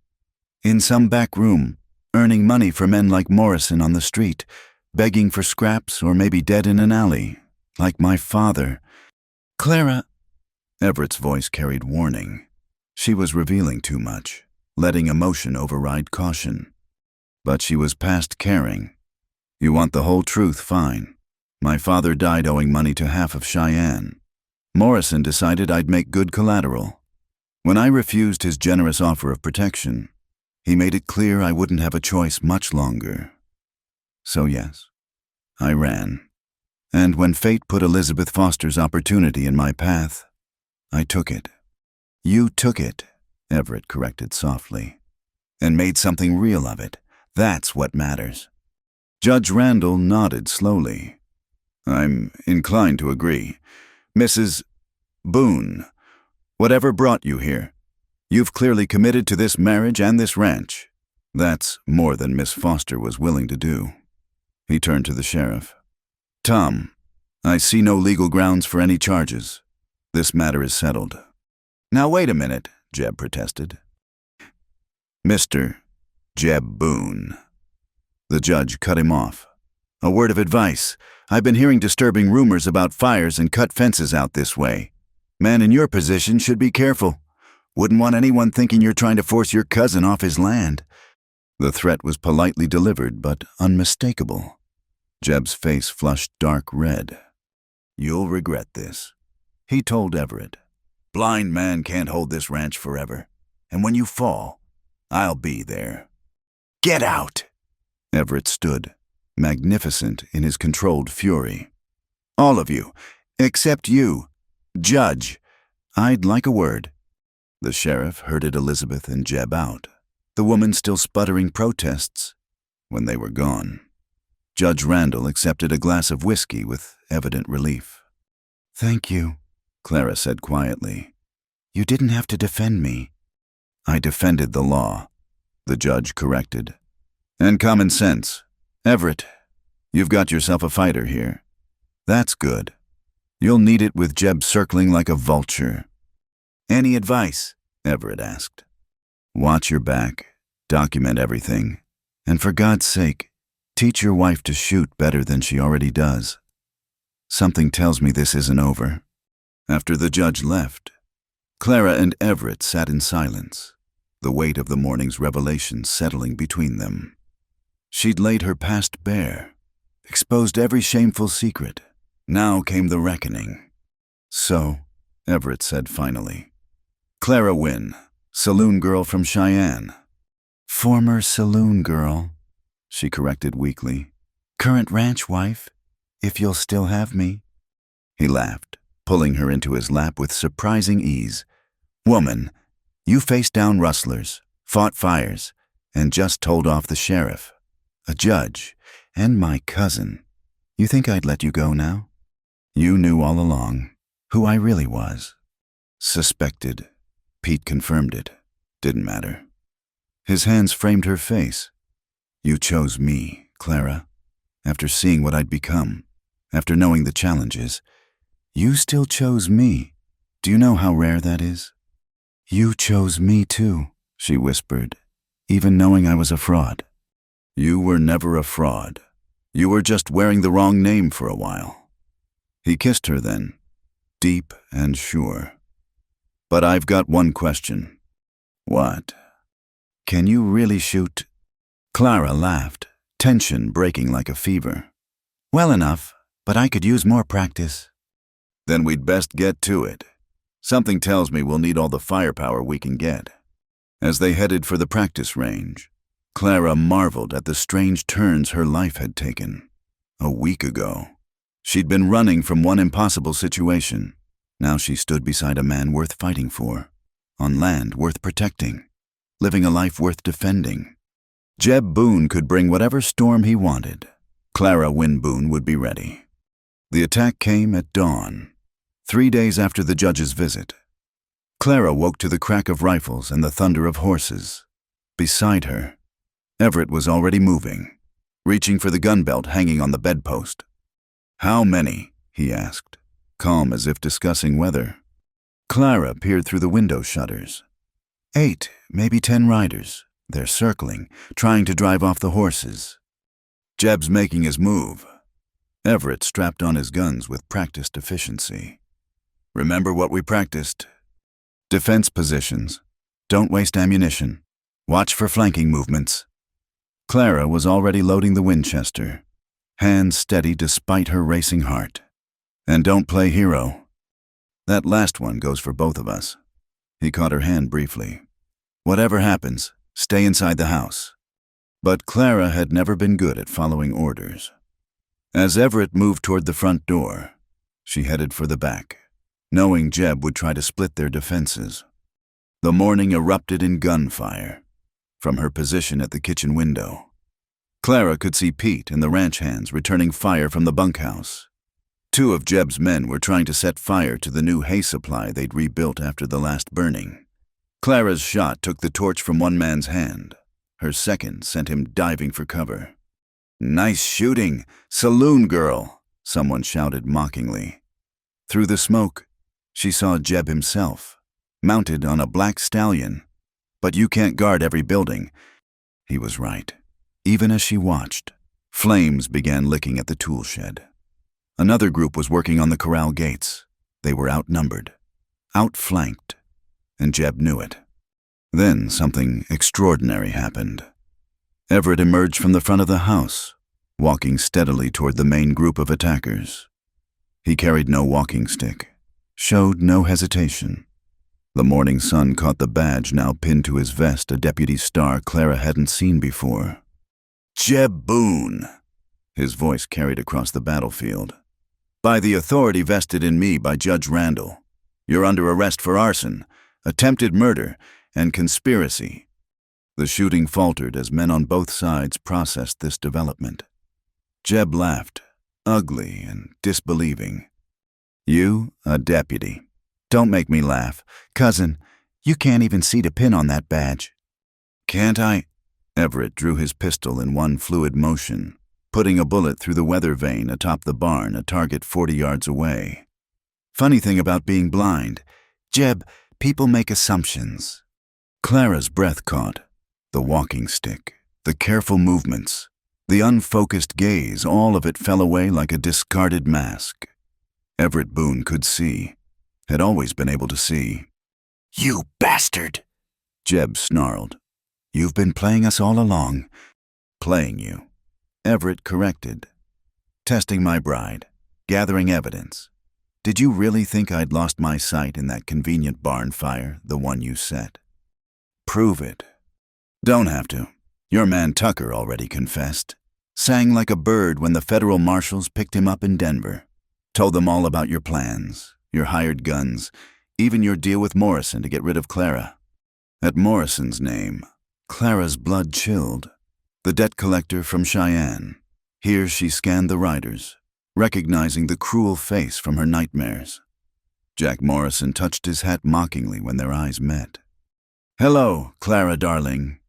[SPEAKER 1] In some back room, earning money for men like Morrison on the street, begging for scraps or maybe dead in an alley, like my father. Clara. Everett's voice carried warning. She was revealing too much, letting emotion override caution. But she was past caring. You want the whole truth, fine. My father died owing money to half of Cheyenne. Morrison decided I'd make good collateral. When I refused his generous offer of protection, he made it clear I wouldn't have a choice much longer. So yes, I ran. And when fate put Elizabeth Foster's opportunity in my path, I took it. You took it, Everett corrected softly, and made something real of it. That's what matters. Judge Randall nodded slowly. I'm inclined to agree. Mrs. Boone, whatever brought you here, you've clearly committed to this marriage and this ranch. That's more than Miss Foster was willing to do. He turned to the sheriff. Tom, I see no legal grounds for any charges. This matter is settled. Now wait a minute, Jeb protested. Mr. Jeb Boone. The judge cut him off. A word of advice. I've been hearing disturbing rumors about fires and cut fences out this way. Man in your position should be careful. Wouldn't want anyone thinking you're trying to force your cousin off his land. The threat was politely delivered, but unmistakable. Jeb's face flushed dark red. You'll regret this, he told Everett. Blind man can't hold this ranch forever, and when you fall, I'll be there. Get out! Everett stood, magnificent in his controlled fury. All of you, except you. Judge, I'd like a word. The sheriff herded Elizabeth and Jeb out, the woman still sputtering protests, when they were gone. Judge Randall accepted a glass of whiskey with evident relief. Thank you, Clara said quietly. You didn't have to defend me. I defended the law, the judge corrected. And common sense. Everett, you've got yourself a fighter here. That's good. You'll need it with Jeb circling like a vulture. Any advice? Everett asked. Watch your back, document everything, and for God's sake, teach your wife to shoot better than she already does. Something tells me this isn't over. After the judge left, Clara and Everett sat in silence, the weight of the morning's revelation settling between them. She'd laid her past bare, exposed every shameful secret. Now came the reckoning. "So," Everett said finally. "Clara Wynne, saloon girl from Cheyenne." "Former saloon girl," she corrected weakly. "Current ranch wife, if you'll still have me." He laughed, pulling her into his lap with surprising ease. "Woman, you faced down rustlers, fought fires, and just told off the sheriff, a judge, and my cousin. You think I'd let you go now? You knew all along who I really was." "Suspected." Pete confirmed it. Didn't matter. His hands framed her face. "You chose me, Clara. After seeing what I'd become, after knowing the challenges, you still chose me. Do you know how rare that is?" "You chose me too," she whispered, "even knowing I was a fraud." "You were never a fraud. You were just wearing the wrong name for a while." He kissed her then, deep and sure. "But I've got one question." "What?" "Can you really shoot?" Clara laughed, tension breaking like a fever. "Well enough, but I could use more practice." "Then we'd best get to it. Something tells me we'll need all the firepower we can get." As they headed for the practice range, Clara marveled at the strange turns her life had taken. A week ago, she'd been running from one impossible situation. Now she stood beside a man worth fighting for, on land worth protecting, living a life worth defending. Jeb Boone could bring whatever storm he wanted. Clara Wynne Boone would be ready. The attack came at dawn, 3 days after the judge's visit. Clara woke to the crack of rifles and the thunder of horses. Beside her, Everett was already moving, reaching for the gun belt hanging on the bedpost. "How many?" he asked, calm as if discussing weather. Clara peered through the window shutters. 8, maybe 10 riders. They're circling, trying to drive off the horses. "Jeb's making his move." Everett strapped on his guns with practiced efficiency. "Remember what we practiced? Defense positions. Don't waste ammunition. Watch for flanking movements." Clara was already loading the Winchester, hands steady despite her racing heart. "And don't play hero. That last one goes for both of us." He caught her hand briefly. "Whatever happens, stay inside the house." But Clara had never been good at following orders. As Everett moved toward the front door, she headed for the back, knowing Jeb would try to split their defenses. The morning erupted in gunfire from her position at the kitchen window. Clara could see Pete and the ranch hands returning fire from the bunkhouse. 2 of Jeb's men were trying to set fire to the new hay supply they'd rebuilt after the last burning. Clara's shot took the torch from one man's hand. Her second sent him diving for cover. "Nice shooting, saloon girl," someone shouted mockingly. Through the smoke, she saw Jeb himself, mounted on a black stallion. But you can't guard every building. He was right. Even as she watched, flames began licking at the tool shed. Another group was working on the corral gates. They were outnumbered, outflanked, and Jeb knew it. Then something extraordinary happened. Everett emerged from the front of the house, walking steadily toward the main group of attackers. He carried no walking stick, showed no hesitation. The morning sun caught the badge now pinned to his vest, a deputy star Clara hadn't seen before. "Jeb Boone," his voice carried across the battlefield. "By the authority vested in me by Judge Randall, you're under arrest for arson, attempted murder, and conspiracy." The shooting faltered as men on both sides processed this development. Jeb laughed, ugly and disbelieving. "You, a deputy. Don't make me laugh. Cousin, you can't even see the pin on that badge." "Can't I?" Everett drew his pistol in one fluid motion, putting a bullet through the weather vane atop the barn, a target 40 yards away. "Funny thing about being blind. Jeb, people make assumptions." Clara's breath caught. The walking stick, the careful movements, the unfocused gaze, all of it fell away like a discarded mask. Everett Boone could see, had always been able to see. "You bastard!" Jeb snarled. You've been playing us all along. Playing you, Everett corrected. Testing my bride, gathering evidence. Did you really think I'd lost my sight in that convenient barn fire, the one you set? Prove it. Don't have to. Your man Tucker already confessed. Sang like a bird when the federal marshals picked him up in Denver. Told them all about your plans, your hired guns, even your deal with Morrison to get rid of Clara. At Morrison's name, Clara's blood chilled. The debt collector from Cheyenne. Here she scanned the riders, recognizing the cruel face from her nightmares. Jack Morrison touched his hat mockingly when their eyes met. Hello, Clara darling,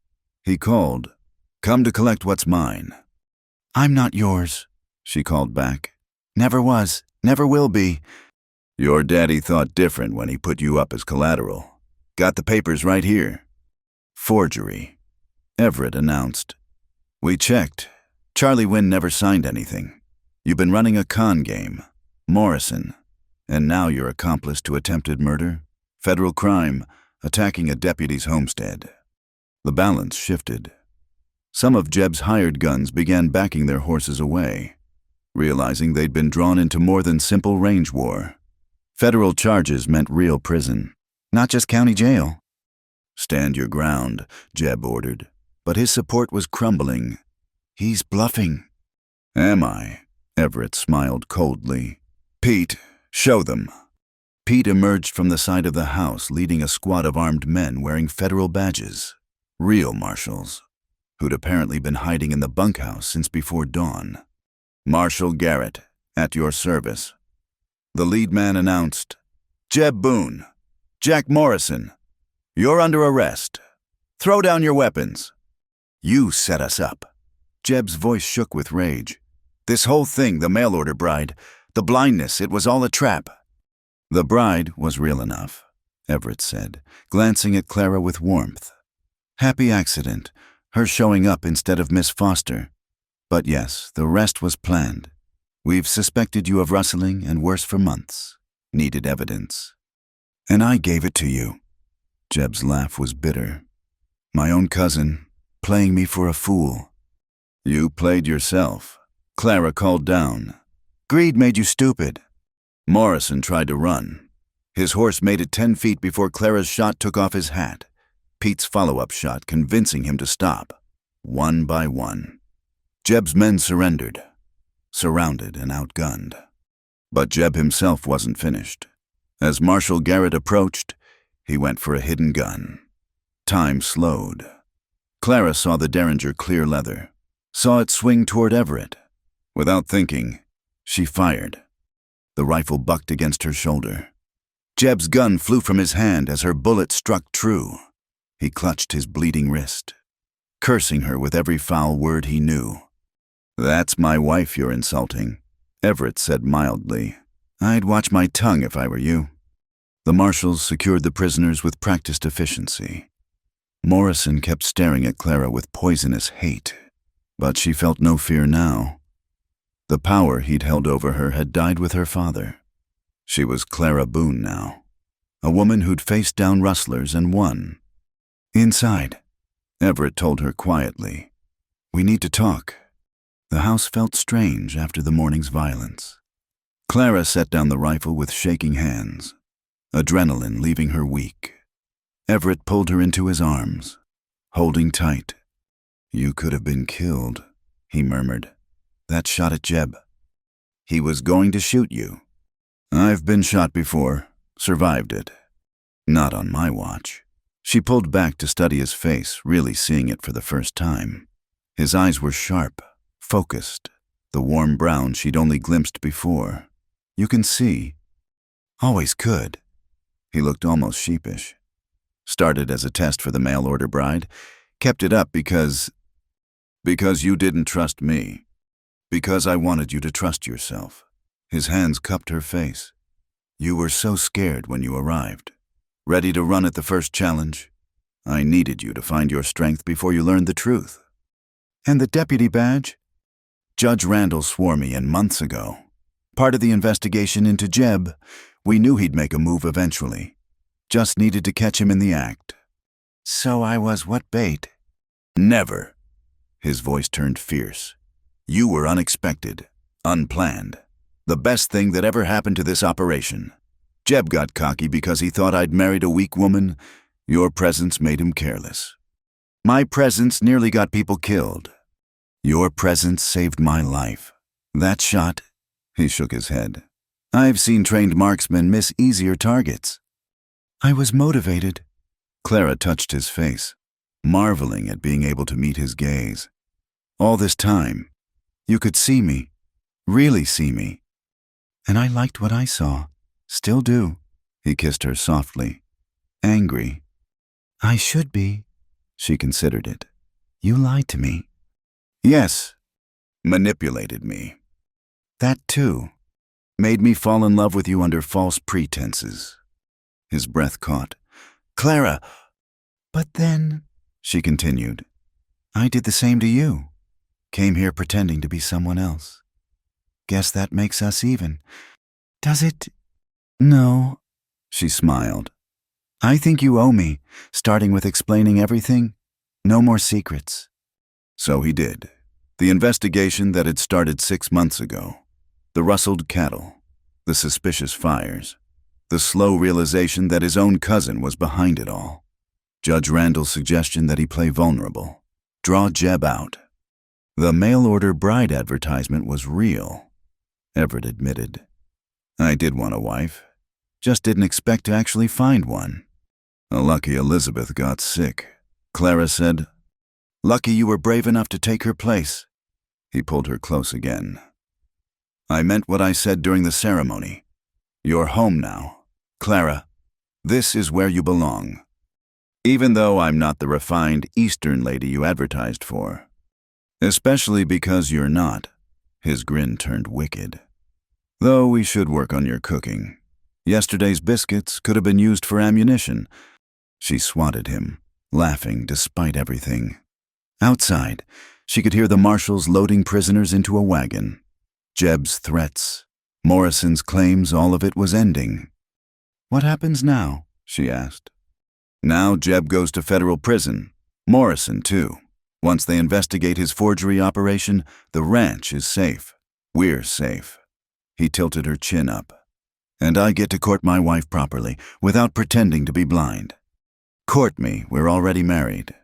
[SPEAKER 1] he called. Come to collect what's mine. I'm not yours, she called back. Never was, never will be. Your daddy thought different when he put you up as collateral. Got the papers right here. Forgery, Everett announced. We checked. Charlie Wynn never signed anything. You've been running a con game. Morrison. And now you're accomplice to attempted murder, federal crime, attacking a deputy's homestead. The balance shifted. Some of Jeb's hired guns began backing their horses away, realizing they'd been drawn into more than simple range war. Federal charges meant real prison, not just county jail. Stand your ground, Jeb ordered, but his support was crumbling. He's bluffing. Am I? Everett smiled coldly. Pete, show them. Pete emerged from the side of the house leading a squad of armed men wearing federal badges. Real marshals, who'd apparently been hiding in the bunkhouse since before dawn. Marshal Garrett, at your service. The lead man announced, Jeb Boone, Jack Morrison, you're under arrest. Throw down your weapons. You set us up. Jeb's voice shook with rage. This whole thing, the mail-order bride, the blindness, it was all a trap. The bride was real enough, Everett said, glancing at Clara with warmth. Happy accident, her showing up instead of Miss Foster. But yes, the rest was planned. We've suspected you of rustling and worse for months. Needed evidence. And I gave it to you. Jeb's laugh was bitter. My own cousin, playing me for a fool. You played yourself. Clara called down. Greed made you stupid. Morrison tried to run. His horse made it 10 feet before Clara's shot took off his hat. Pete's follow-up shot convincing him to stop. One by one. Jeb's men surrendered, surrounded and outgunned. But Jeb himself wasn't finished. As Marshal Garrett approached, he went for a hidden gun. Time slowed. Clara saw the Derringer clear leather, saw it swing toward Everett. Without thinking, she fired. The rifle bucked against her shoulder. Jeb's gun flew from his hand as her bullet struck true. He clutched his bleeding wrist, cursing her with every foul word he knew. That's my wife you're insulting, Everett said mildly. I'd watch my tongue if I were you. The marshals secured the prisoners with practiced efficiency. Morrison kept staring at Clara with poisonous hate, but she felt no fear now. The power he'd held over her had died with her father. She was Clara Boone now, a woman who'd faced down rustlers and won. Inside, Everett told her quietly. We need to talk. The house felt strange after the morning's violence. Clara set down the rifle with shaking hands, adrenaline leaving her weak. Everett pulled her into his arms, holding tight. You could have been killed, he murmured. That shot at Jeb. He was going to shoot you. I've been shot before, survived it. Not on my watch. She pulled back to study his face, really seeing it for the first time. His eyes were sharp, focused, the warm brown she'd only glimpsed before. You can see. Always could. He looked almost sheepish. Started as a test for the mail-order bride, kept it up because you didn't trust me. Because I wanted you to trust yourself. His hands cupped her face. You were so scared when you arrived. Ready to run at the first challenge? I needed you to find your strength before you learned the truth. And the deputy badge? Judge Randall swore me in months ago. Part of the investigation into Jeb, we knew he'd make a move eventually. Just needed to catch him in the act. So I was what bait? Never. His voice turned fierce. You were unexpected, unplanned. The best thing that ever happened to this operation. Jeb got cocky because he thought I'd married a weak woman. Your presence made him careless. My presence nearly got people killed. Your presence saved my life. That shot, he shook his head. I've seen trained marksmen miss easier targets. I was motivated. Clara touched his face, marveling at being able to meet his gaze. All this time, you could see me, really see me. And I liked what I saw, still do. He kissed her softly, angry. I should be. She considered it. You lied to me. Yes, manipulated me. That too. Made me fall in love with you under false pretenses. His breath caught. Clara! But then, she continued, I did the same to you. Came here pretending to be someone else. Guess that makes us even. Does it? No, she smiled. I think you owe me, starting with explaining everything. No more secrets. So he did. The investigation that had started 6 months ago. The rustled cattle. The suspicious fires. The slow realization that his own cousin was behind it all. Judge Randall's suggestion that he play vulnerable. Draw Jeb out. The mail-order bride advertisement was real, Everett admitted. I did want a wife. Just didn't expect to actually find one. A lucky Elizabeth got sick, Clara said. Lucky you were brave enough to take her place. He pulled her close again. I meant what I said during the ceremony. You're home now, Clara. This is where you belong. Even though I'm not the refined Eastern lady you advertised for. Especially because you're not. His grin turned wicked. Though we should work on your cooking. Yesterday's biscuits could have been used for ammunition. She swatted him, laughing despite everything. Outside, she could hear the marshals loading prisoners into a wagon. Jeb's threats, Morrison's claims all of it was ending. What happens now? She asked. Now Jeb goes to federal prison. Morrison, too. Once they investigate his forgery operation, the ranch is safe. We're safe. He tilted her chin up. And I get to court my wife properly, without pretending to be blind. Court me, we're already married.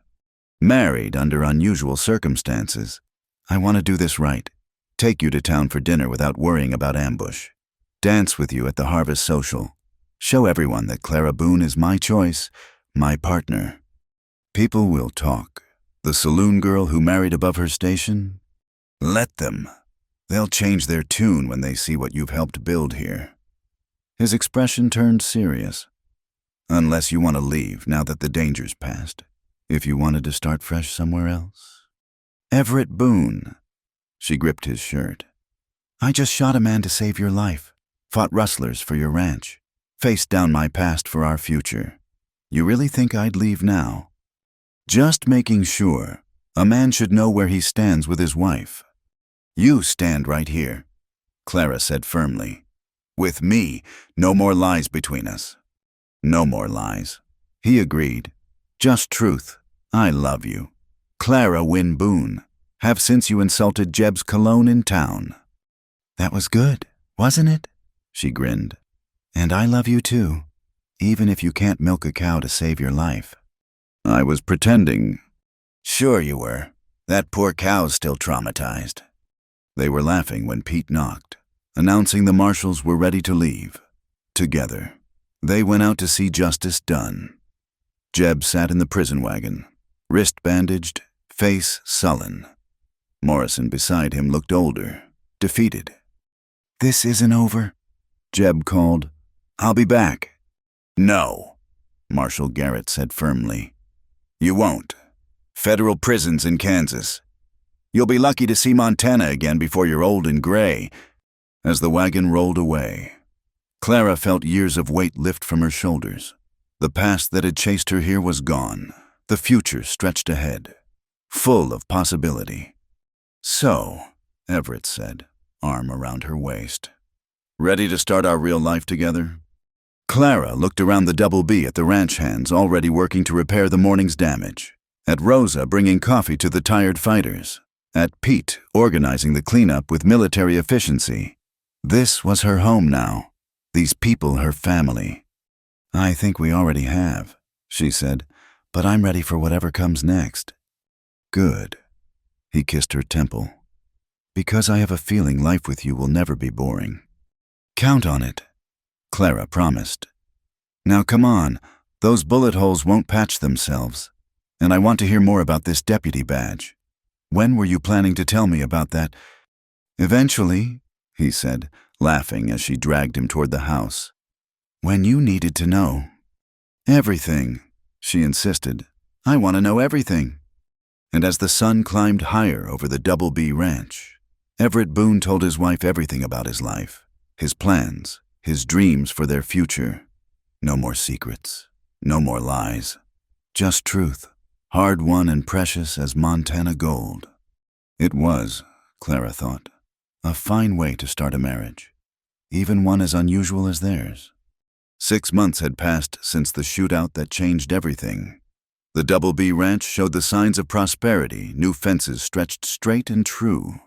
[SPEAKER 1] Married under unusual circumstances. I want to do this right. Take you to town for dinner without worrying about ambush. Dance with you at the Harvest Social. Show everyone that Clara Boone is my choice, my partner. People will talk. The saloon girl who married above her station? Let them. They'll change their tune when they see what you've helped build here. His expression turned serious. Unless you want to leave now that the danger's past. If you wanted to start fresh somewhere else. Everett Boone. She gripped his shirt. I just shot a man to save your life. Fought rustlers for your ranch. Faced down my past for our future. You really think I'd leave now? Just making sure. A man should know where he stands with his wife. You stand right here, Clara said firmly. With me, no more lies between us. No more lies. He agreed. Just truth. I love you. Clara Wynne Boone. Have since you insulted Jeb's cologne in town. That was good, wasn't it? She grinned. And I love you too, even if you can't milk a cow to save your life. I was pretending. Sure you were. That poor cow's still traumatized. They were laughing when Pete knocked, announcing the marshals were ready to leave. Together, they went out to see justice done. Jeb sat in the prison wagon, wrist bandaged, face sullen. Morrison beside him looked older, defeated. This isn't over, Jeb called. I'll be back. No, Marshal Garrett said firmly. You won't. Federal prisons in Kansas. You'll be lucky to see Montana again before you're old and gray. As the wagon rolled away, Clara felt years of weight lift from her shoulders. The past that had chased her here was gone. The future stretched ahead, full of possibility. So, Everett said, arm around her waist. Ready to start our real life together? Clara looked around the Double B at the ranch hands already working to repair the morning's damage, at Rosa bringing coffee to the tired fighters, at Pete organizing the cleanup with military efficiency. This was her home now, these people her family. "I think we already have," she said, "but I'm ready for whatever comes next." "Good." He kissed her temple. "Because I have a feeling life with you will never be boring." "Count on it," Clara promised. "Now come on, those bullet holes won't patch themselves. And I want to hear more about this deputy badge. When were you planning to tell me about that?" "Eventually," he said, laughing as she dragged him toward the house. "When you needed to know." "Everything," she insisted. "I want to know everything." And as the sun climbed higher over the Double B ranch, Everett Boone told his wife everything about his life, his plans, his dreams for their future. No more secrets, no more lies. Just truth, hard-won and precious as Montana gold. It was, Clara thought, a fine way to start a marriage, even one as unusual as theirs. 6 months had passed since the shootout that changed everything. The Double B ranch showed the signs of prosperity, new fences stretched straight and true.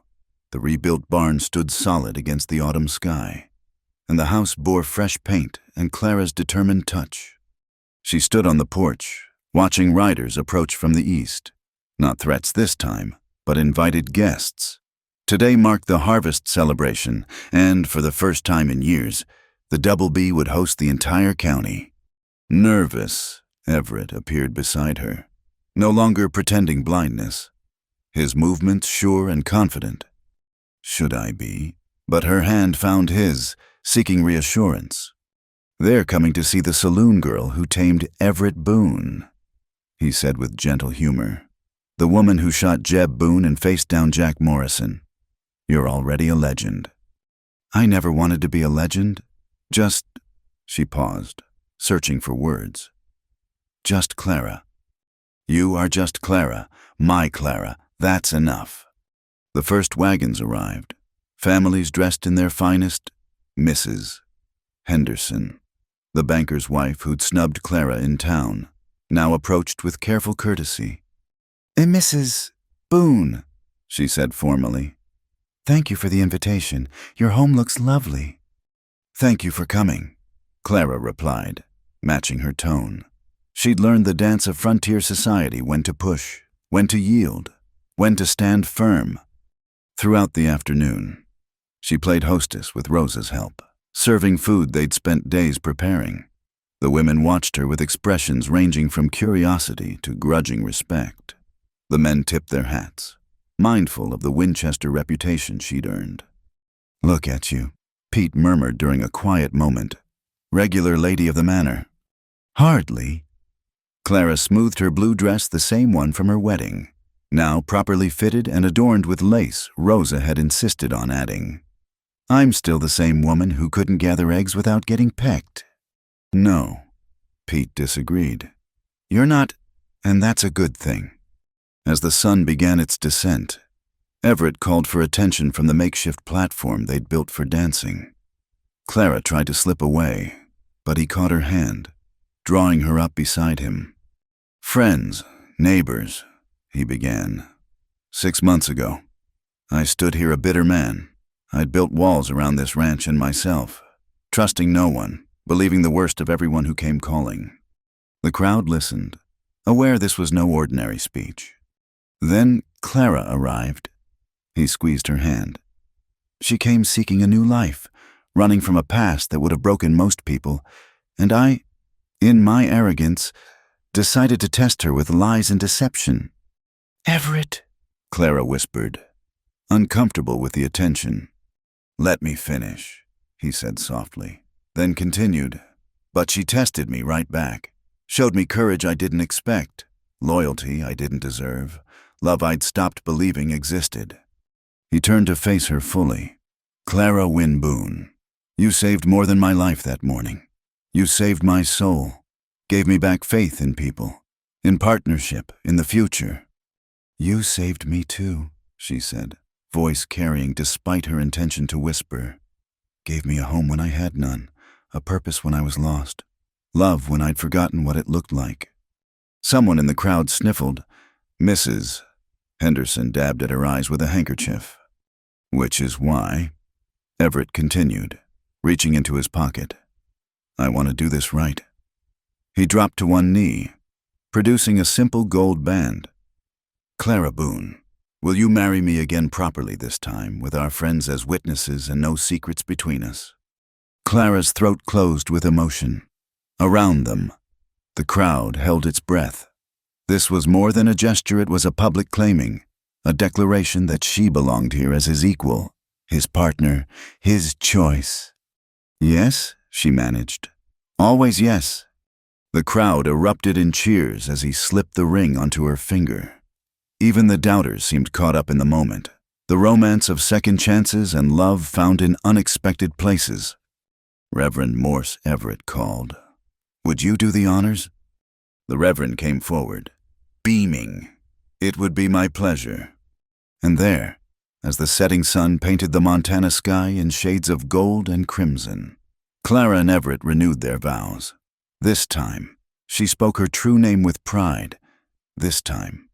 [SPEAKER 1] The rebuilt barn stood solid against the autumn sky, and the house bore fresh paint and Clara's determined touch. She stood on the porch, watching riders approach from the east. Not threats this time, but invited guests. Today marked the harvest celebration, and for the first time in years, the Double B would host the entire county. Nervous, Everett appeared beside her, no longer pretending blindness. His movements sure and confident. Should I be? But her hand found his, seeking reassurance. "They're coming to see the Saloon girl who tamed Everett Boone," he said with gentle humor. "The woman who shot Jeb Boone and faced down Jack Morrison. You're already a legend." "I never wanted to be a legend. Just," she paused, searching for words. "Just Clara." "You are just Clara, my Clara, that's enough." The first wagons arrived, families dressed in their finest. Mrs. Henderson, the banker's wife who'd snubbed Clara in town, now approached with careful courtesy. "Mrs. Boone," she said formally. "Thank you for the invitation. Your home looks lovely." "Thank you for coming," Clara replied, matching her tone. She'd learned the dance of frontier society, when to push, when to yield, when to stand firm. Throughout the afternoon, she played hostess with Rosa's help, serving food they'd spent days preparing. The women watched her with expressions ranging from curiosity to grudging respect. The men tipped their hats, mindful of the Winchester reputation she'd earned. "Look at you," Pete murmured during a quiet moment. "Regular lady of the manor." "Hardly." Clara smoothed her blue dress, the same one from her wedding, now properly fitted and adorned with lace Rosa had insisted on adding. "I'm still the same woman who couldn't gather eggs without getting pecked." "No," Pete disagreed. "You're not, and that's a good thing." As the sun began its descent, Everett called for attention from the makeshift platform they'd built for dancing. Clara tried to slip away, but he caught her hand, drawing her up beside him. "Friends, neighbors," he began. 6 months ago, I stood here a bitter man. I'd built walls around this ranch and myself, trusting no one, believing the worst of everyone who came calling. The crowd listened, aware this was no ordinary speech. Then Clara arrived. He squeezed her hand. She came seeking a new life, running from a past that would have broken most people, and I, in my arrogance, decided to test her with lies and deception. "Everett," Clara whispered, uncomfortable with the attention. "Let me finish," he said softly, then continued. "But she tested me right back, showed me courage I didn't expect, loyalty I didn't deserve, love I'd stopped believing existed." He turned to face her fully. "Clara Wynne Boone, you saved more than my life that morning. You saved my soul, gave me back faith in people, in partnership, in the future." "You saved me too," she said, voice carrying despite her intention to whisper. "Gave me a home when I had none, a purpose when I was lost, love when I'd forgotten what it looked like. Someone in the crowd sniffled. Mrs. Henderson dabbed at her eyes with a handkerchief. Which is why, Everett continued, reaching into his pocket. I want to do this right. He dropped to one knee, producing a simple gold band. Clara Boone, will you marry me again properly this time, with our friends as witnesses and no secrets between us? Clara's throat closed with emotion. Around them, the crowd held its breath. This was more than a gesture, it was a public claiming, a declaration that she belonged here as his equal, his partner, his choice. Yes, she managed. Always yes. The crowd erupted in cheers as he slipped the ring onto her finger. Even the doubters seemed caught up in the moment, the romance of second chances and love found in unexpected places. Reverend Morse Everett called. Would you do the honors? The Reverend came forward, beaming. It would be my pleasure. And there, as the setting sun painted the Montana sky in shades of gold and crimson, Clara and Everett renewed their vows. This time, she spoke her true name with pride. This time,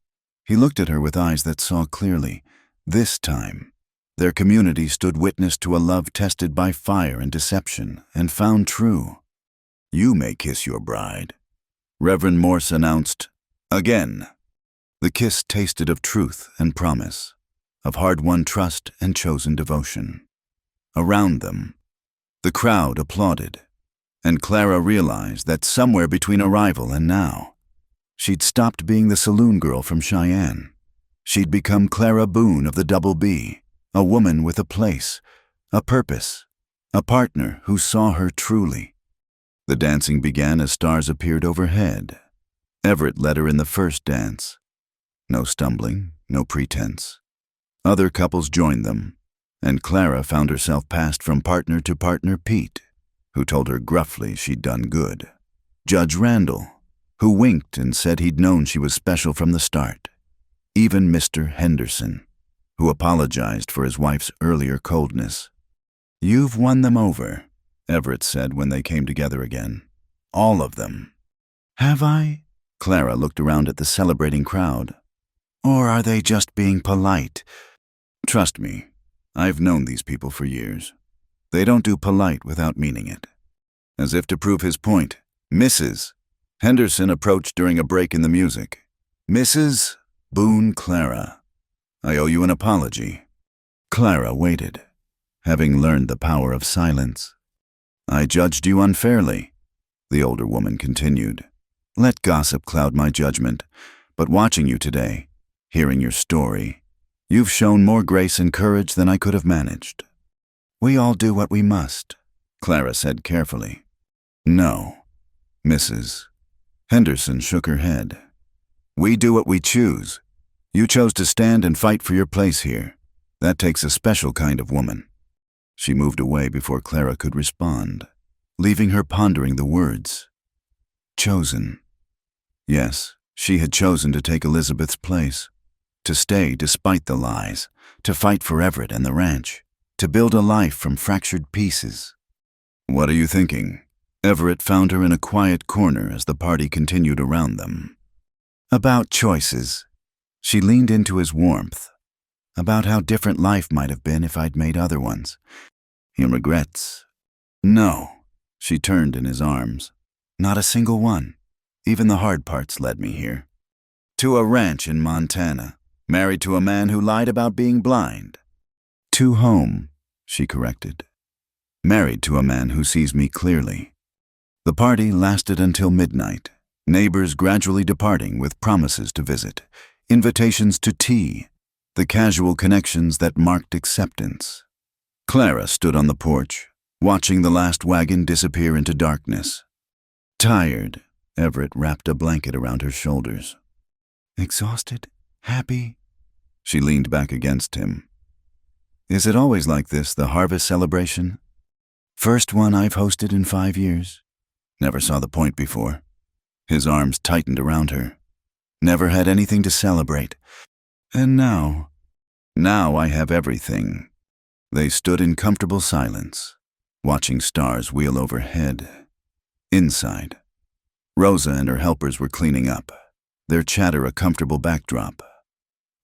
[SPEAKER 1] he looked at her with eyes that saw clearly. This time, their community stood witness to a love tested by fire and deception and found true. You may kiss your bride, Reverend Morse announced. Again. The kiss tasted of truth and promise, of hard-won trust and chosen devotion. Around them, the crowd applauded, and Clara realized that somewhere between arrival and now, she'd stopped being the saloon girl from Cheyenne. She'd become Clara Boone of the Double B, a woman with a place, a purpose, a partner who saw her truly. The dancing began as stars appeared overhead. Everett led her in the first dance. No stumbling, no pretense. Other couples joined them, and Clara found herself passed from partner to partner Pete, who told her gruffly she'd done good. Judge Randall, who winked and said he'd known she was special from the start. Even Mr. Henderson, who apologized for his wife's earlier coldness. You've won them over, Everett said when they came together again. All of them. Have I? Clara looked around at the celebrating crowd. Or are they just being polite? Trust me, I've known these people for years. They don't do polite without meaning it. As if to prove his point, Mrs. Henderson approached during a break in the music. Mrs. Boone Clara, I owe you an apology. Clara waited, having learned the power of silence. I judged you unfairly, the older woman continued. Let gossip cloud my judgment, but watching you today, hearing your story, you've shown more grace and courage than I could have managed. We all do what we must, Clara said carefully. No, Mrs. Henderson shook her head. We do what we choose. You chose to stand and fight for your place here. That takes a special kind of woman. She moved away before Clara could respond, leaving her pondering the words. Chosen. Yes, she had chosen to take Elizabeth's place, to stay despite the lies, to fight for Everett and the ranch, to build a life from fractured pieces. What are you thinking? Everett found her in a quiet corner as the party continued around them. About choices. She leaned into his warmth. About how different life might have been if I'd made other ones. He regrets. No. She turned in his arms. Not a single one. Even the hard parts led me here. To a ranch in Montana, married to a man who lied about being blind. To home, she corrected. Married to a man who sees me clearly. The party lasted until midnight, neighbors gradually departing with promises to visit, invitations to tea, the casual connections that marked acceptance. Clara stood on the porch, watching the last wagon disappear into darkness. Tired, Everett wrapped a blanket around her shoulders. Exhausted? Happy? She leaned back against him. Is it always like this, the harvest celebration? First one I've hosted in 5 years. Never saw the point before. His arms tightened around her. Never had anything to celebrate. And now I have everything. They stood in comfortable silence, watching stars wheel overhead. Inside, Rosa and her helpers were cleaning up, their chatter a comfortable backdrop.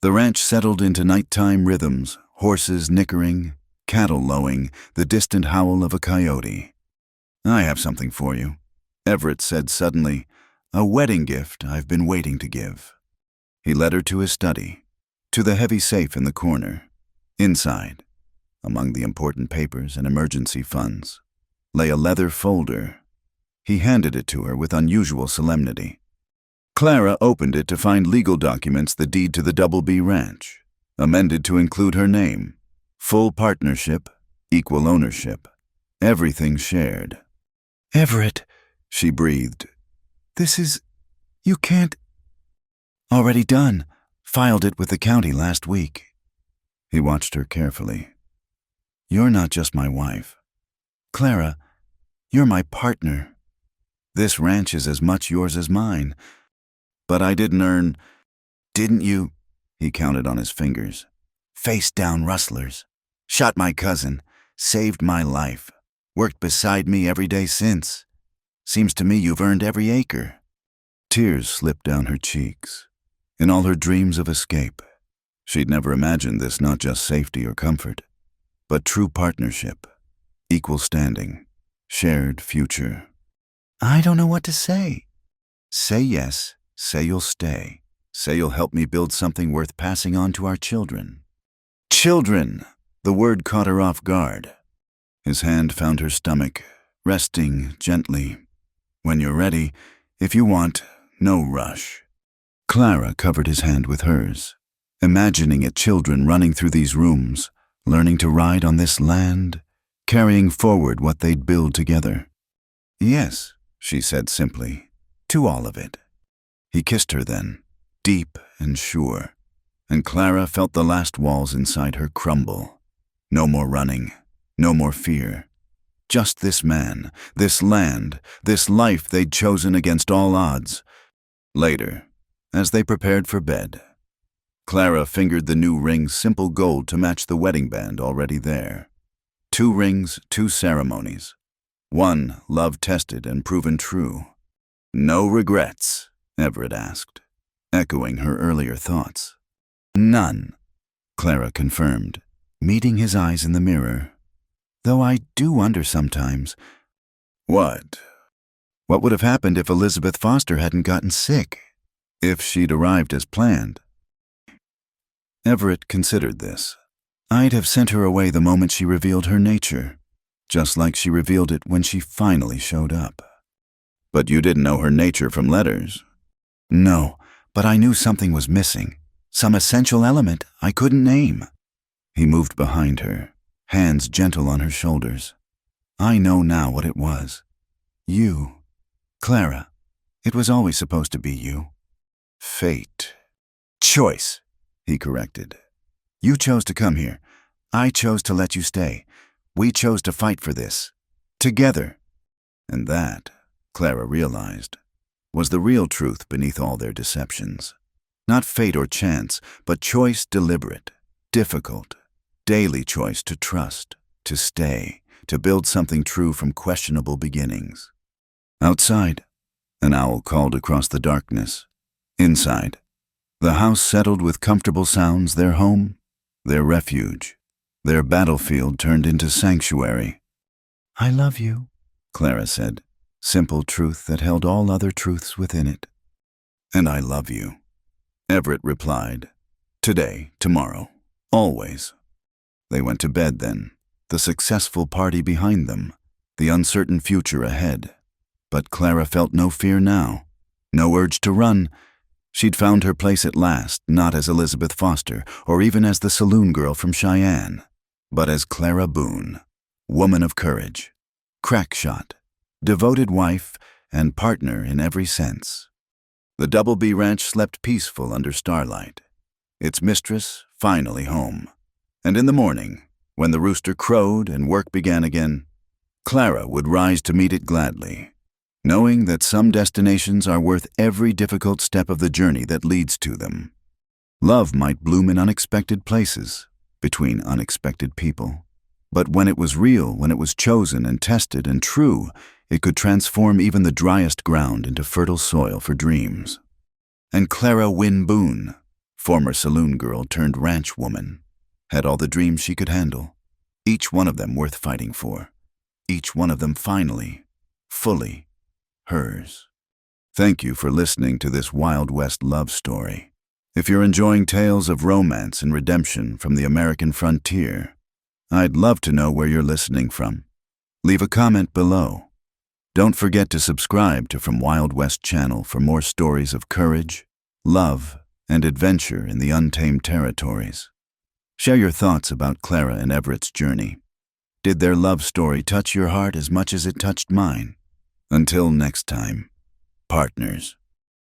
[SPEAKER 1] The ranch settled into nighttime rhythms, horses nickering, cattle lowing, the distant howl of a coyote. "I have something for you," Everett said suddenly, "a wedding gift I've been waiting to give." He led her to his study, to the heavy safe in the corner. Inside, among the important papers and emergency funds, lay a leather folder. He handed it to her with unusual solemnity. Clara opened it to find legal documents, the deed to the Double B Ranch, amended to include her name, full partnership, equal ownership, everything shared. "Everett," she breathed, you can't." "Already done. Filed it with the county last week." He watched her carefully. "You're not just my wife. Clara, you're my partner. This ranch is as much yours as mine. But I didn't you?" He counted on his fingers. "Face down rustlers. Shot my cousin. Saved my life. Worked beside me every day since. Seems to me you've earned every acre." Tears slipped down her cheeks. In all her dreams of escape, she'd never imagined this, not just safety or comfort, but true partnership, equal standing, shared future. "I don't know what to say." "Say yes. Say you'll stay. Say you'll help me build something worth passing on to our children." "Children!" The word caught her off guard. His hand found her stomach, resting gently. "When you're ready, if you want, no rush." Clara covered his hand with hers, imagining it children running through these rooms, learning to ride on this land, carrying forward what they'd build together. "Yes," she said simply, "to all of it." He kissed her then, deep and sure, and Clara felt the last walls inside her crumble. No more running, no more fear. Just this man, this land, this life they'd chosen against all odds. Later, as they prepared for bed, Clara fingered the new ring's simple gold to match the wedding band already there. 2 rings, 2 ceremonies. One love-tested and proven true. "No regrets?" Everett asked, echoing her earlier thoughts. "None," Clara confirmed, meeting his eyes in the mirror. "Though I do wonder sometimes." "What?" "What would have happened if Elizabeth Foster hadn't gotten sick? If she'd arrived as planned?" Everett considered this. "I'd have sent her away the moment she revealed her nature, just like she revealed it when she finally showed up." "But you didn't know her nature from letters." "No, but I knew something was missing, some essential element I couldn't name." He moved behind her, hands gentle on her shoulders. "I know now what it was. You. Clara, it was always supposed to be you." "Fate." "Choice," he corrected. "You chose to come here. I chose to let you stay. We chose to fight for this. Together." And that, Clara realized, was the real truth beneath all their deceptions. Not fate or chance, but choice deliberate, difficult, daily choice to trust, to stay, to build something true from questionable beginnings. Outside, an owl called across the darkness. Inside, the house settled with comfortable sounds, their home, their refuge, their battlefield turned into sanctuary. "I love you," Clara said, simple truth that held all other truths within it. "And I love you," Everett replied. "Today, tomorrow, always." They went to bed then, the successful party behind them, the uncertain future ahead. But Clara felt no fear now, no urge to run. She'd found her place at last, not as Elizabeth Foster or even as the saloon girl from Cheyenne, but as Clara Boone, woman of courage, crack shot, devoted wife, and partner in every sense. The Double B Ranch slept peaceful under starlight, its mistress finally home. And in the morning, when the rooster crowed and work began again, Clara would rise to meet it gladly, knowing that some destinations are worth every difficult step of the journey that leads to them. Love might bloom in unexpected places, between unexpected people. But when it was real, when it was chosen and tested and true, it could transform even the driest ground into fertile soil for dreams. And Clara Wynne Boone, former saloon girl turned ranch woman, had all the dreams she could handle, each one of them worth fighting for, each one of them finally, fully, hers. Thank you for listening to this Wild West love story. If you're enjoying tales of romance and redemption from the American frontier, I'd love to know where you're listening from. Leave a comment below. Don't forget to subscribe to From Wild West channel for more stories of courage, love, and adventure in the untamed territories. Share your thoughts about Clara and Everett's journey. Did their love story touch your heart as much as it touched mine? Until next time, partners.